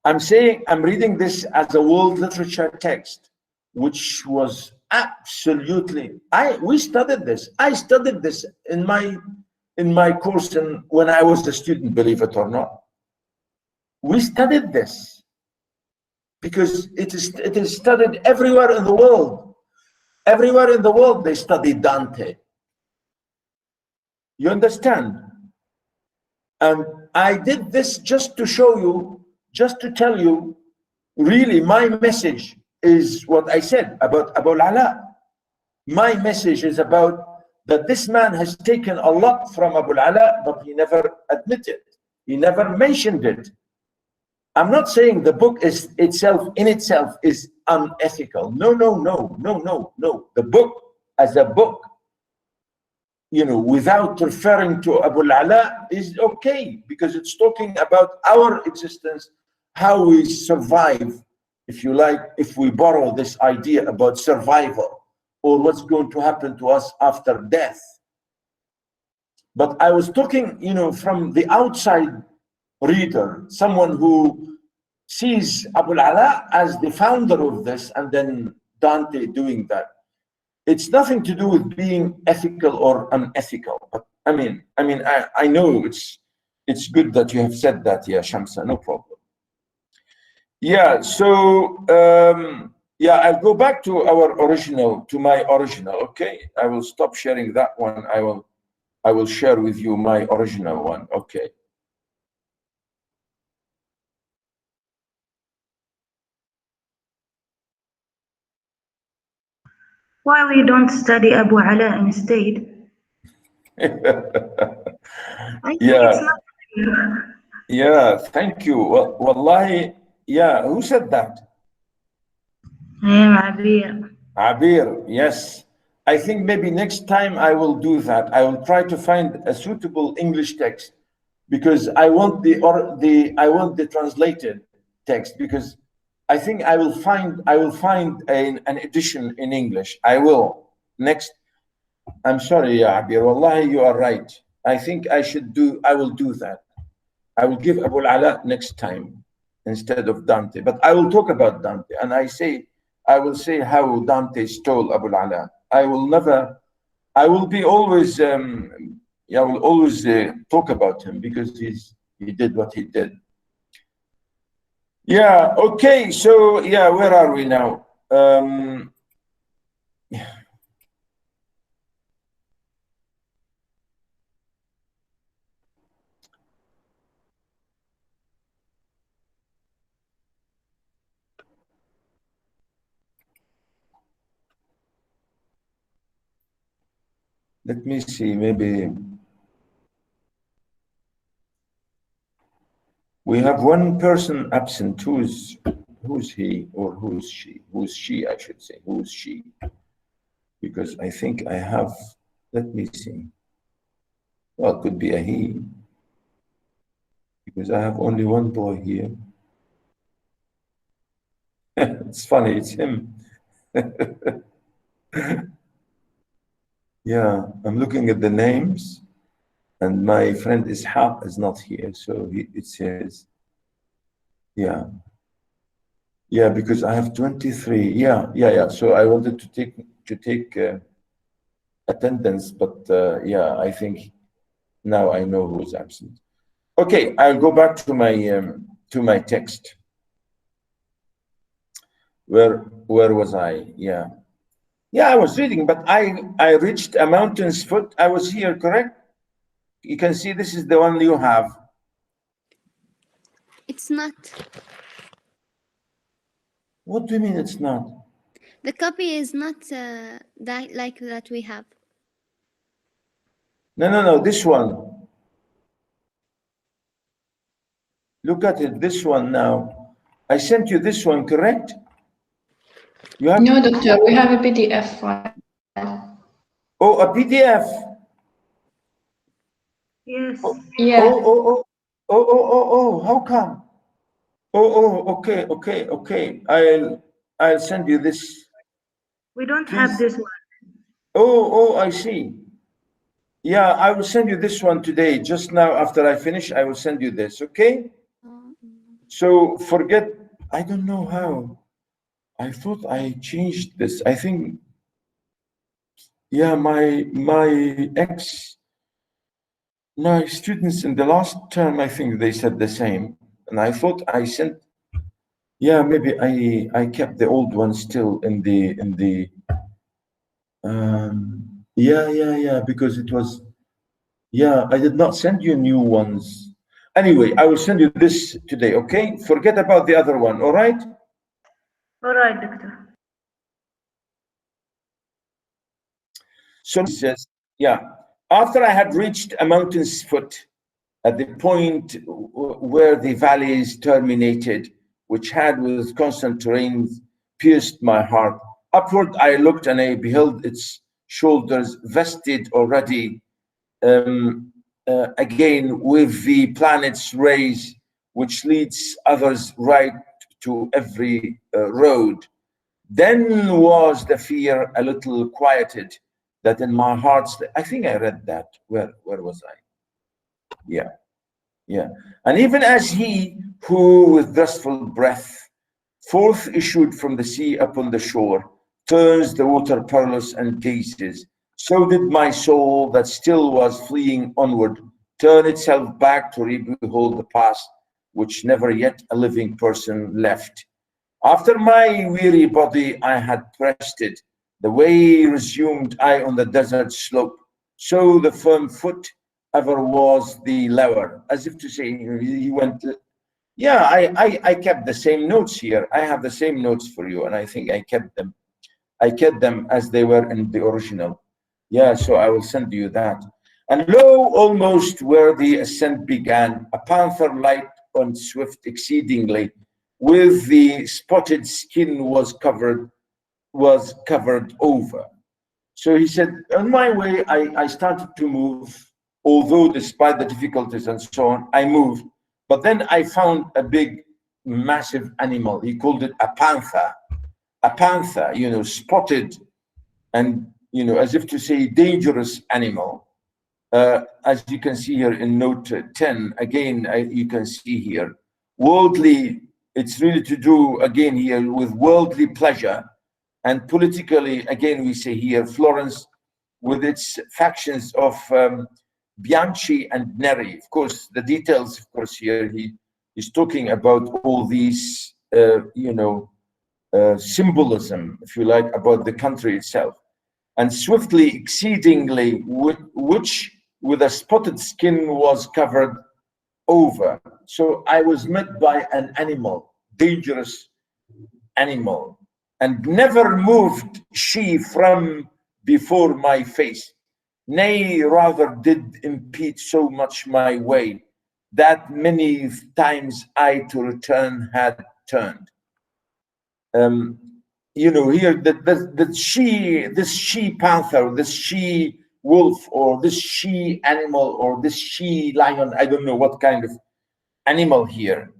Speaker 1: I'm saying I'm reading this as a world literature text, which was absolutely, we studied this. I studied this in my course when I was a student, believe it or not. We studied this because it is studied everywhere in the world. Everywhere in the world they study Dante. You understand? And I did this just to show you, just to tell you, really my message is what I said about Abu al-Ala. My message is about that this man has taken a lot from Abu al-Ala, but he never admitted. He never mentioned it. I'm not saying the book is itself is unethical. No. The book as a book, you know, without referring to Abu al-Ala is okay, because it's talking about our existence, how we survive, if you like, if we borrow this idea about survival or what's going to happen to us after death. But I was talking, you know, from the outside reader, someone who sees Abu al-Ala as the founder of this and then Dante doing that. It's nothing to do with being ethical or unethical. But I mean, I know it's good that you have said that, yeah, Shamsa, no problem. Yeah, so yeah, I'll go back to my original. Okay, I will stop sharing that one. I will share with you my original one. Okay.
Speaker 3: Why we don't study Abu Ala instead? I think it's not clear.
Speaker 1: Yeah, thank you. Well, wallahi, yeah, who said that?
Speaker 3: I am Abir.
Speaker 1: Abir, yes. I think maybe next time I will do that. I will try to find a suitable English text, because I want the translated text, because I think I will find an edition in English. I will next. I'm sorry, ya Abir. Wallahi, you are right. I think I will do that. I will give Abu al-Ala next time instead of Dante. But I will talk about Dante, and I will say how Dante stole Abu al-Ala. I will be always, I will always talk about him, because he did what he did. Yeah, okay, so yeah, where are we now? Let me see, maybe we have one person absent. Who's he, or who's she? Who's she, I should say. Who's she? Because I think I have, let me see. Well, it could be a he, because I have only one boy here. It's funny, it's him. Yeah, I'm looking at the names, and my friend Ishaq is not here, so it says, yeah. Yeah, because I have 23. Yeah. So I wanted to take attendance, but yeah, I think now I know who is absent. Okay, I'll go back to my text. Where was I? Yeah, I was reading, but I reached a mountain's foot. I was here, correct? You can see this is the one you have.
Speaker 5: It's not.
Speaker 1: What do you mean it's not?
Speaker 5: The copy is not like that we have.
Speaker 1: No, this one. Look at it, this one now. I sent you this one, correct? You have
Speaker 6: No, doctor, we have a PDF file.
Speaker 1: Oh, a PDF.
Speaker 3: Yes.
Speaker 6: Yeah.
Speaker 1: Oh, how come? Okay. I'll send you this.
Speaker 3: We don't
Speaker 1: Please.
Speaker 3: have this one.
Speaker 1: Oh, I see. Yeah, I will send you this one today. Just now, after I finish, I will send you this, okay? So forget, I don't know how. I thought I changed this. I think, yeah, my students in the last term, I think they said the same. And I thought I sent, yeah, maybe I kept the old one still in the yeah, because it was, yeah, I did not send you new ones. Anyway, I will send you this today, okay? Forget about the other one, all right?
Speaker 3: All right, doctor.
Speaker 1: So it says, yeah, after I had reached a mountain's foot at the point where the valleys terminated, which had with constant rains pierced my heart, upward I looked and I beheld its shoulders vested already again with the planet's rays, which leads others right to every road. Then was the fear a little quieted, that in my heart, I think I read that. Where was I? Yeah. And even as he who with restful breath forth issued from the sea upon the shore, turns the water perilous and gazes, so did my soul that still was fleeing onward turn itself back to behold the past, which never yet a living person left. After my weary body I had rested, the way resumed I on the desert slope, so the firm foot ever was the lever, as if to say he went. Yeah, I kept the same notes here. I have the same notes for you, and I think I kept them. I kept them as they were in the original. Yeah, so I will send you that. And lo, almost where the ascent began, a panther light and swift exceedingly, with the spotted skin was covered over. So he said, on my way, I started to move, although despite the difficulties and so on, I moved. But then I found a big, massive animal. He called it a panther, spotted and, as if to say dangerous animal. As you can see here in note 10, again, you can see here, worldly, it's really to do again here with worldly pleasure. And politically, again, we say here, Florence, with its factions of Bianchi and Neri. Of course, the details, of course, here he's talking about all these, symbolism, if you like, about the country itself. And swiftly, exceedingly, which with a spotted skin was covered over. So I was met by an animal, dangerous animal, and never moved she from before my face, nay, rather did impede so much my way, that many times I to return had turned. Here this she panther, this she wolf, or this she animal, or this she lion, I don't know what kind of animal here,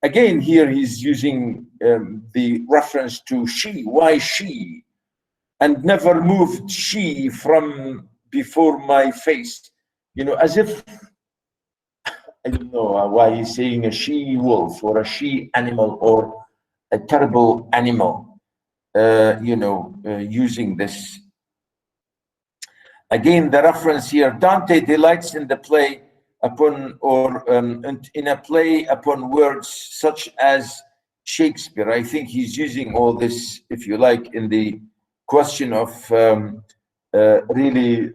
Speaker 1: Again, here he's using the reference to she. Why she? And never moved she from before my face. You know, as if, I don't know why he's saying a she wolf or a she animal or a terrible animal, using this. Again, the reference here, Dante delights in the play upon, or in a play upon words such as Shakespeare. I think he's using all this, if you like, in the question of really,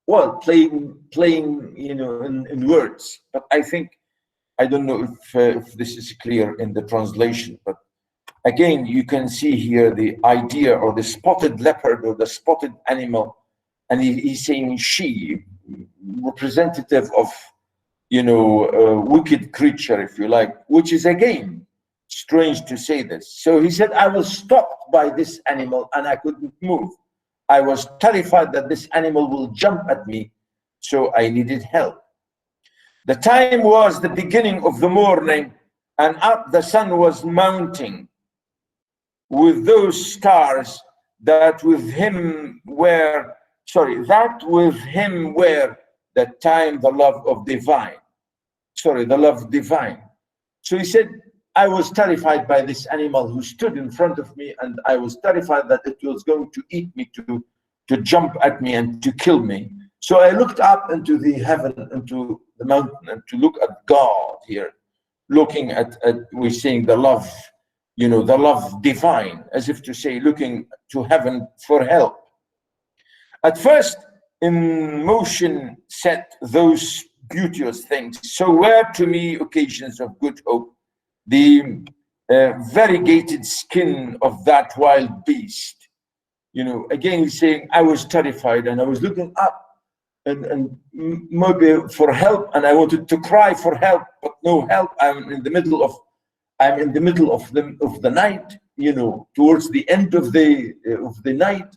Speaker 1: well, playing, in words. But I think, I don't know if this is clear in the translation, but again, you can see here the idea, or the spotted leopard, or the spotted animal, and he's saying she, representative of, wicked creature, if you like, which is again strange to say this. So he said, I was stopped by this animal and I couldn't move. I was terrified that this animal will jump at me, so I needed help. The time was the beginning of the morning, and up the sun was mounting with those stars that with him were, that time the love divine. So he said, I was terrified by this animal who stood in front of me, and I was terrified that it was going to eat me, to jump at me and to kill me. So I looked up into the heaven, into the mountain, and to look at God here, looking at we're saying the love, the love divine, as if to say, looking to heaven for help. At first, in motion set those beauteous things, so were to me occasions of good hope, the variegated skin of that wild beast. Again, he's saying, I was terrified and I was looking up and maybe for help, and I wanted to cry for help, but no help. I'm in the middle of the night, towards the end of the night,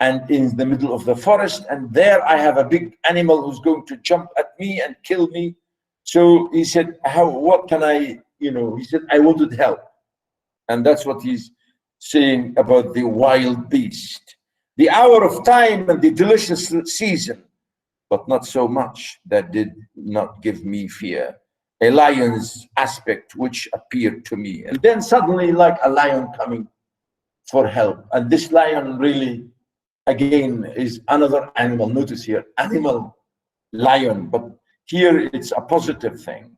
Speaker 1: and in the middle of the forest, and there I have a big animal who's going to jump at me and kill me. So he said, what can I, he said, I wanted help. And that's what he's saying about the wild beast. The hour of time and the delicious season, but not so much that did not give me fear. A lion's aspect which appeared to me. And then suddenly, like a lion coming for help. And this lion really, again, is another animal. Notice here, animal, lion, but here it's a positive thing.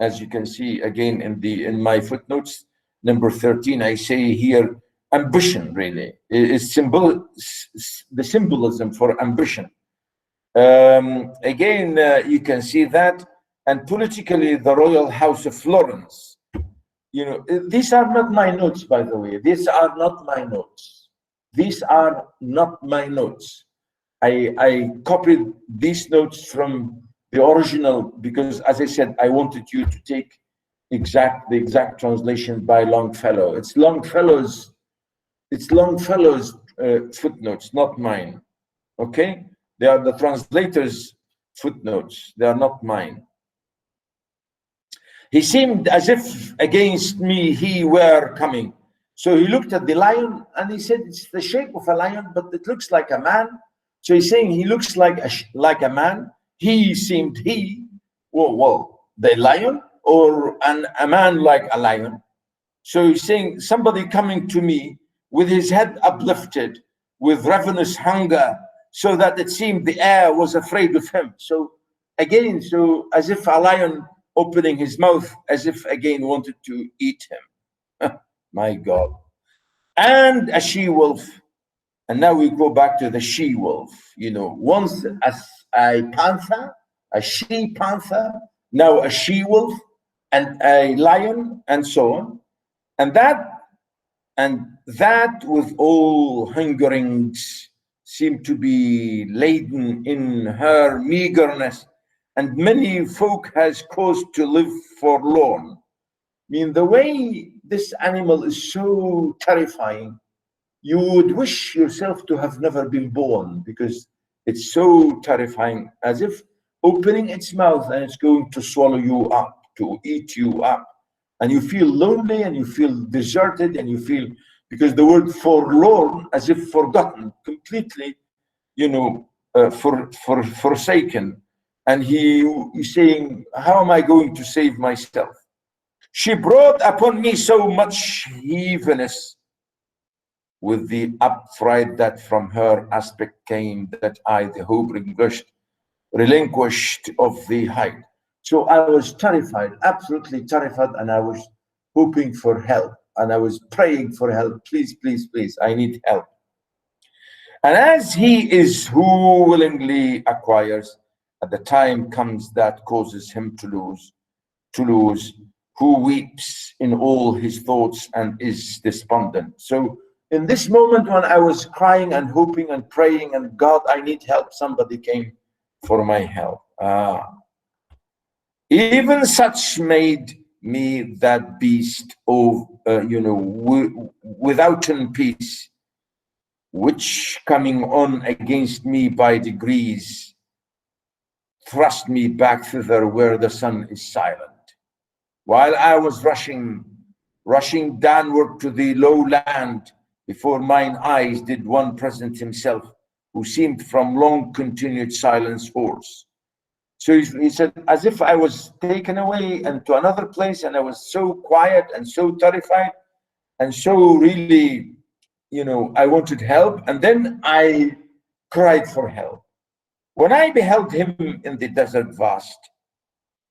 Speaker 1: As you can see again in my footnotes, number 13, I say here, ambition really is the symbolism for ambition. Again, you can see that, and politically, the royal house of Florence. These are not my notes, by the way. These are not my notes. These are not my notes. I copied these notes from the original because, as I said, I wanted you to take the exact translation by Longfellow. It's Longfellow's footnotes, not mine. Okay, they are the translator's footnotes. They are not mine. He seemed as if against me he were coming. So he looked at the lion and he said, it's the shape of a lion, but it looks like a man. So he's saying he looks like a man. He seemed the lion, or a man like a lion. So he's saying somebody coming to me with his head uplifted, with ravenous hunger, so that it seemed the air was afraid of him. So again, as if a lion opening his mouth, as if again wanted to eat him. My God. And a she-wolf. And now we go back to the she-wolf. Once a panther, a she-panther, now a she-wolf, and a lion, and so on. And that with all hungerings seemed to be laden in her meagerness, and many folk has cause to live forlorn. The way this animal is so terrifying, you would wish yourself to have never been born, because it's so terrifying, as if opening its mouth and it's going to swallow you up. to eat you up. And you feel lonely and you feel deserted and you feel, because the word forlorn, as if forgotten, completely, forsaken. And he's saying, how am I going to save myself? She brought upon me so much heaviness with the upright that from her aspect came, that I, the hope relinquished of the height. So I was terrified, absolutely terrified, and I was hoping for help, and I was praying for help. Please, please, please, I need help. And as he is who willingly acquires, at the time comes that causes him to lose, who weeps in all his thoughts and is despondent. So in this moment when I was crying and hoping and praying and God, I need help, somebody came for my help. Even such made me that beast of, withouten peace, which coming on against me by degrees, thrust me back thither where the sun is silent. While I was rushing downward to the low land, before mine eyes did one present himself, who seemed from long continued silence hoarse. So he said, as if I was taken away into another place, and I was so quiet and so terrified and so really, I wanted help. And then I cried for help. When I beheld him in the desert vast,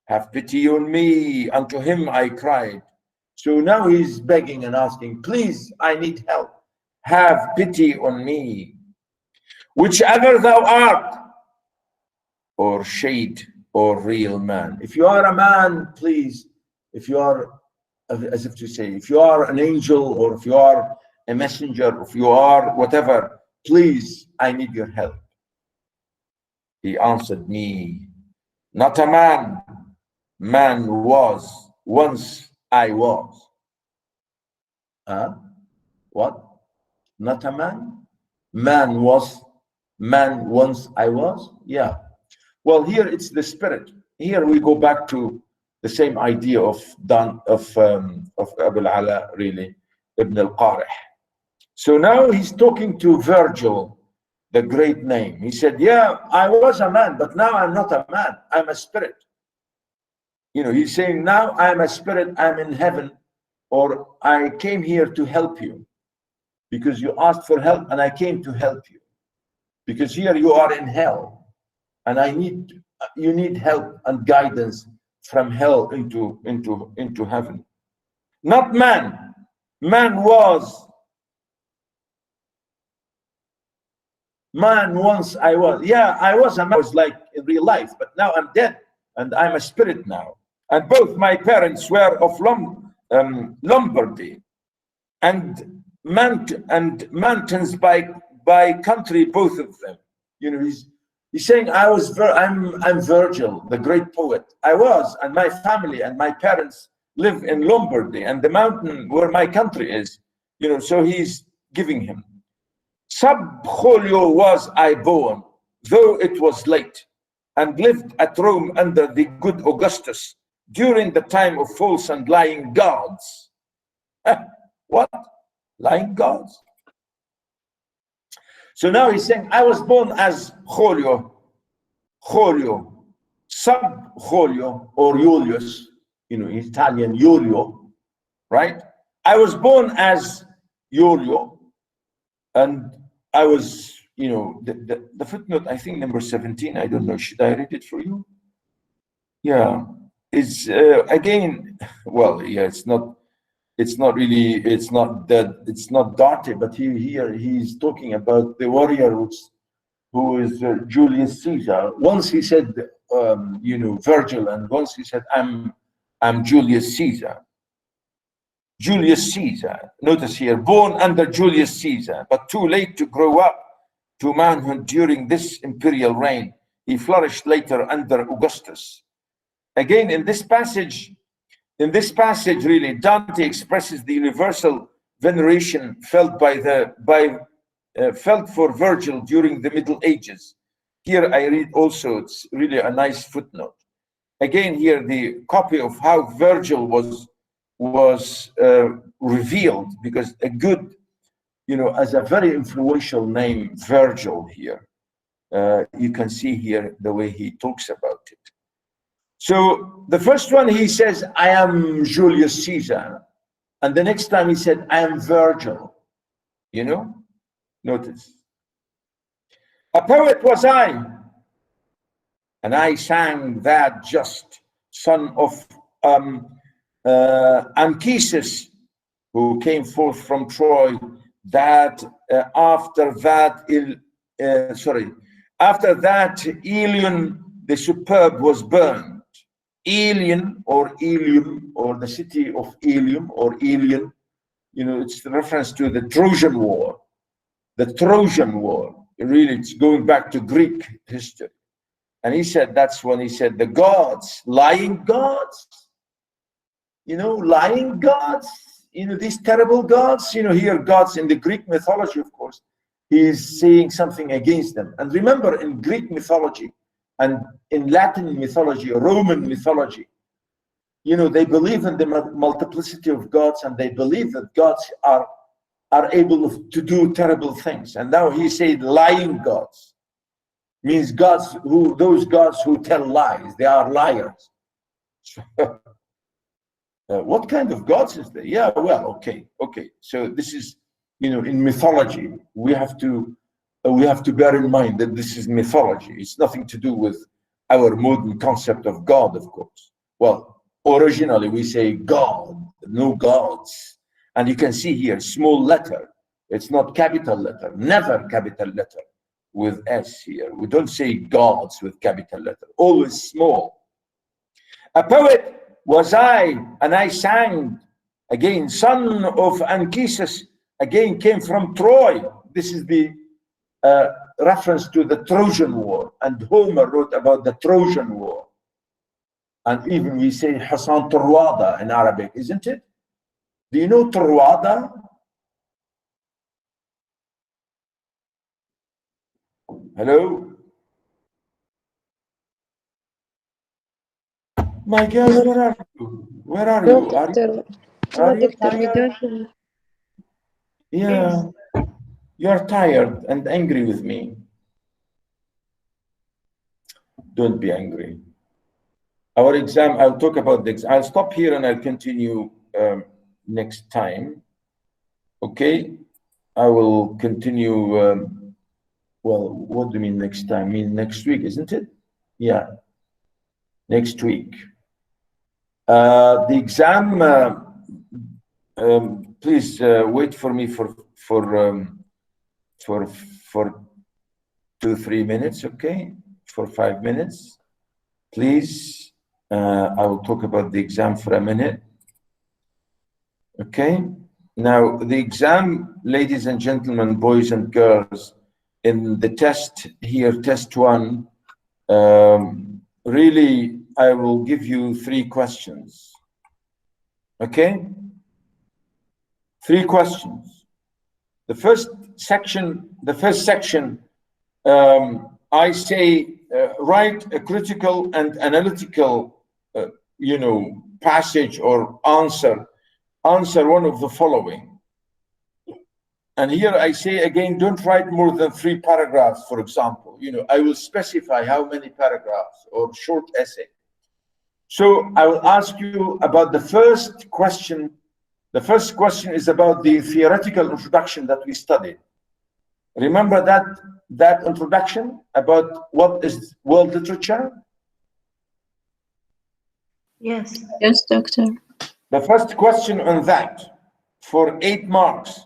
Speaker 1: have pity on me, unto him I cried. So now he's begging and asking, please, I need help. Have pity on me. Whichever thou art, or shade, or real man. If you are a man, please, if you are, as if to say, if you are an angel, or if you are a messenger, or if you are whatever, please, I need your help. He answered me, not a man. Man was, once I was. What? Not a man? Man was, man once I was? Yeah. Well, here it's the spirit. Here we go back to the same idea of Abu al-Ala, really, Ibn al-Qarih. So now he's talking to Virgil, the great name. He said, yeah, I was a man, but now I'm not a man. I'm a spirit. He's saying, now I'm a spirit, I'm in heaven, or I came here to help you because you asked for help and I came to help you, because here you are in hell and you need help and guidance from hell into heaven. Not man. Man was. Man once I was. Yeah, I was a man. I was like in real life, but now I'm dead and I'm a spirit now. And both my parents were of Lombardy and mountains by country, both of them. He's saying I'm Virgil, the great poet. I was, and my family and my parents live in Lombardy and the mountain where my country is. So he's giving him. Sub Julio was I born, though it was late, and lived at Rome under the good Augustus, during the time of false and lying gods. What? Lying gods? So now he's saying, I was born as Julio, sub Julio, or Julius, Italian Julio, right? I was born as Julio, and I was, the footnote, I think number 17, I don't know, should I read it for you? Yeah. It's again, well, yeah, it's not Dante, but he's talking about the warrior who is Julius Caesar. Once he said, Virgil, and once he said, I'm Julius Caesar. Julius Caesar, notice here, born under Julius Caesar, but too late to grow up to manhood during this imperial reign. He flourished later under Augustus. Again, in this passage, really, Dante expresses the universal veneration felt felt for Virgil during the Middle Ages. Here I read also, it's really a nice footnote. again here the copy of how Virgil was revealed, because a good, you know, as a very influential name, Virgil here. You can see here the way he talks about it. So the first one, he says, I am Julius Caesar. And the next time he said, I am Virgil. You know, notice. A poet was I, and I sang that just son of Anchises, who came forth from Troy, that after that Ilion the superb was burned. Ilion or Ilium, or the city of Ilium or Ilion, you know, it's the reference to the Trojan War. The Trojan War, really, it's going back to Greek history. And he said, that's when he said, the gods, lying gods, you know, lying gods, you know, these terrible gods, you know, here gods in the Greek mythology, of course, he's saying something against them. And remember, in Greek mythology and in Latin mythology, Roman mythology, you know, they believe in the multiplicity of gods, and they believe that gods are able to do terrible things. And now he said lying gods, means gods who, those gods who tell lies, they are liars. What kind of gods is there? Yeah, well, okay. So this is, you know, in mythology, we have to bear in mind that this is mythology. It's nothing to do with our modern concept of God, of course. Well, originally we say God, no gods. And you can see here, small letter. It's not capital letter, never capital letter with S here. We don't say gods with capital letter, always small. A poet was I, and I sang, again, son of Anchises, again came from Troy. This is the reference to the Trojan War, and Homer wrote about the Trojan War. And even we say Hassan Tarwada in Arabic, isn't it? Do you know Tarwada? Hello? My girl, where are you? Where are you? Are you tired? Yeah, you're tired and angry with me. Don't be angry. Our exam, I'll talk about the exam. I'll stop here and I'll continue next time. Okay? I will continue. Well, what do you mean next time? I mean next week, isn't it? Yeah, next week. The exam, please wait for me for 2-3 minutes, okay? For 5 minutes, please. I will talk about the exam for a minute. Okay. Now, the exam, ladies and gentlemen, boys and girls, in the test here, test 1, really, I will give you 3 questions. Okay? 3 questions. The first section, I say, write a critical and analytical, you know, passage or answer one of the following. And here I say again, don't write more than 3 paragraphs, for example. You know, I will specify how many paragraphs or short essay. So I will ask you about the first question. The first question is about the theoretical introduction that we studied. Remember that introduction about what is world literature?
Speaker 3: Yes.
Speaker 6: Yes, doctor.
Speaker 1: The first question on that for 8 marks.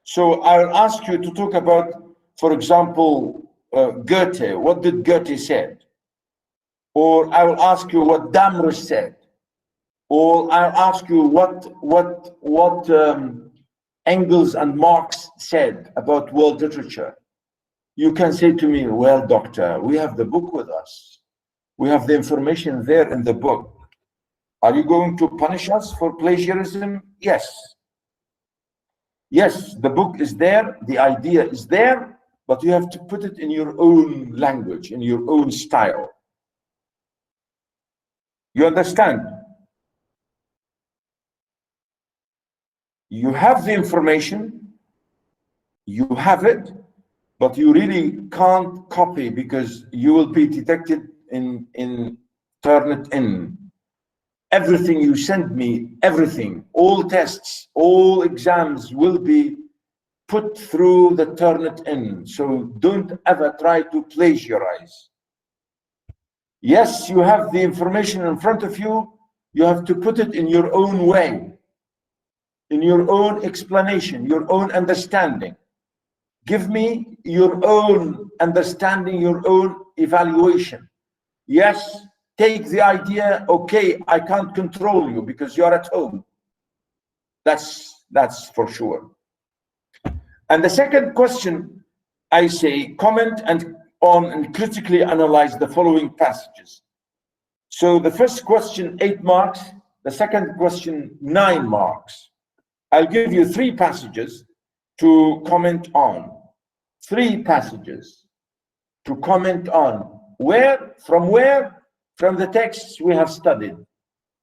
Speaker 1: So I'll ask you to talk about, for example, Goethe. What did Goethe say? Or I will ask you what Damrus said. Or I'll ask you what Engels and Marx said about world literature. You can say to me, well, doctor, we have the book with us. We have the information there in the book. Are you going to punish us for plagiarism? Yes. Yes, the book is there, the idea is there, but you have to put it in your own language, in your own style. You understand? You have the information, you have it, but you really can't copy because you will be detected in Turnitin. Everything you send me, everything, all tests, all exams will be put through the Turnitin. So don't ever try to plagiarize. Yes, you have the information in front of you. You have to put it in your own way, in your own explanation, your own understanding. Give me your own understanding, your own evaluation. Yes, take the idea, okay, I can't control you because you're at home. That's for sure. And the second question, I say, comment on and critically analyze the following passages. So the first question, 8 marks. The second question, 9 marks. I'll give you 3 passages to comment on. 3 passages to comment on. Where? From the texts we have studied.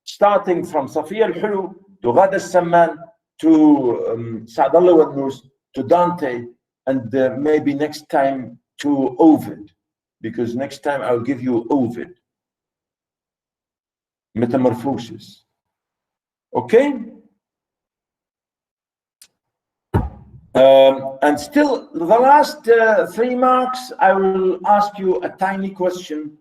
Speaker 1: Starting from Safiya al-Hulu to Ghada al-Samman to Sa'dallah wal-Nus to Dante, and maybe next time to Ovid, because next time I'll give you Ovid. Metamorphosis. Okay? And still, the last 3 marks, I will ask you a tiny question,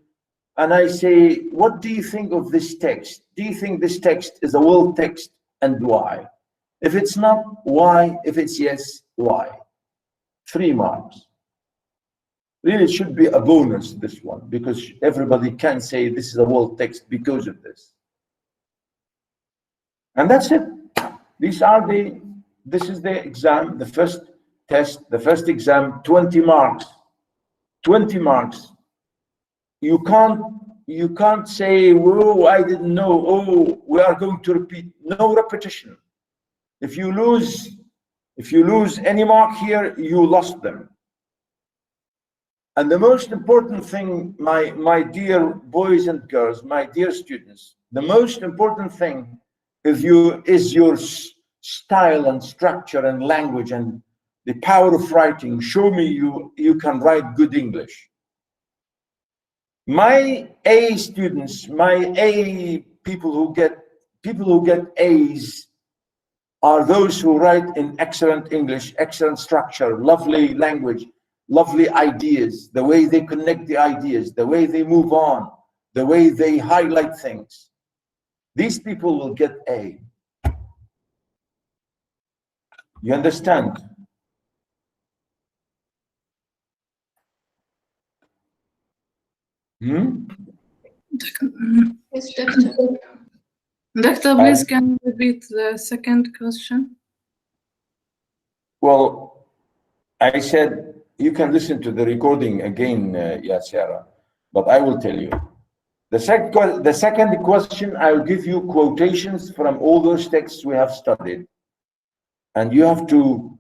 Speaker 1: and I say, what do you think of this text? Do you think this text is a world text, and why? If it's not, why? If it's yes, why? 3 marks. Really, it should be a bonus, this one, because everybody can say this is a world text because of this. And that's it. This is the exam, the first test, the first exam, 20 marks. 20 marks. You can't say, whoa, I didn't know, oh, we are going to repeat. No repetition. If you lose any mark here, you lost them. And the most important thing, my dear boys and girls, my dear students, the most important thing is your style and structure and language and the power of writing. Show me you can write good English. My A students, my A people who get A's are those who write in excellent English, excellent structure, lovely language, lovely ideas, the way they connect the ideas, the way they move on, the way they highlight things. These people will get A. You understand?
Speaker 6: Yes, Doctor. Doctor, please can you repeat the second question?
Speaker 1: Well, I said you can listen to the recording again, Yasera, but I will tell you. The second question, I will give you quotations from all those texts we have studied. And you have to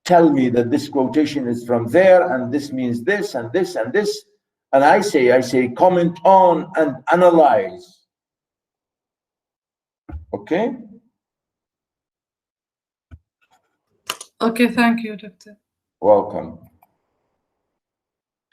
Speaker 1: tell me that this quotation is from there, and this means this, and this, and this. And I say, comment on and analyze. Okay?
Speaker 6: Okay, thank you, Doctor.
Speaker 1: Welcome.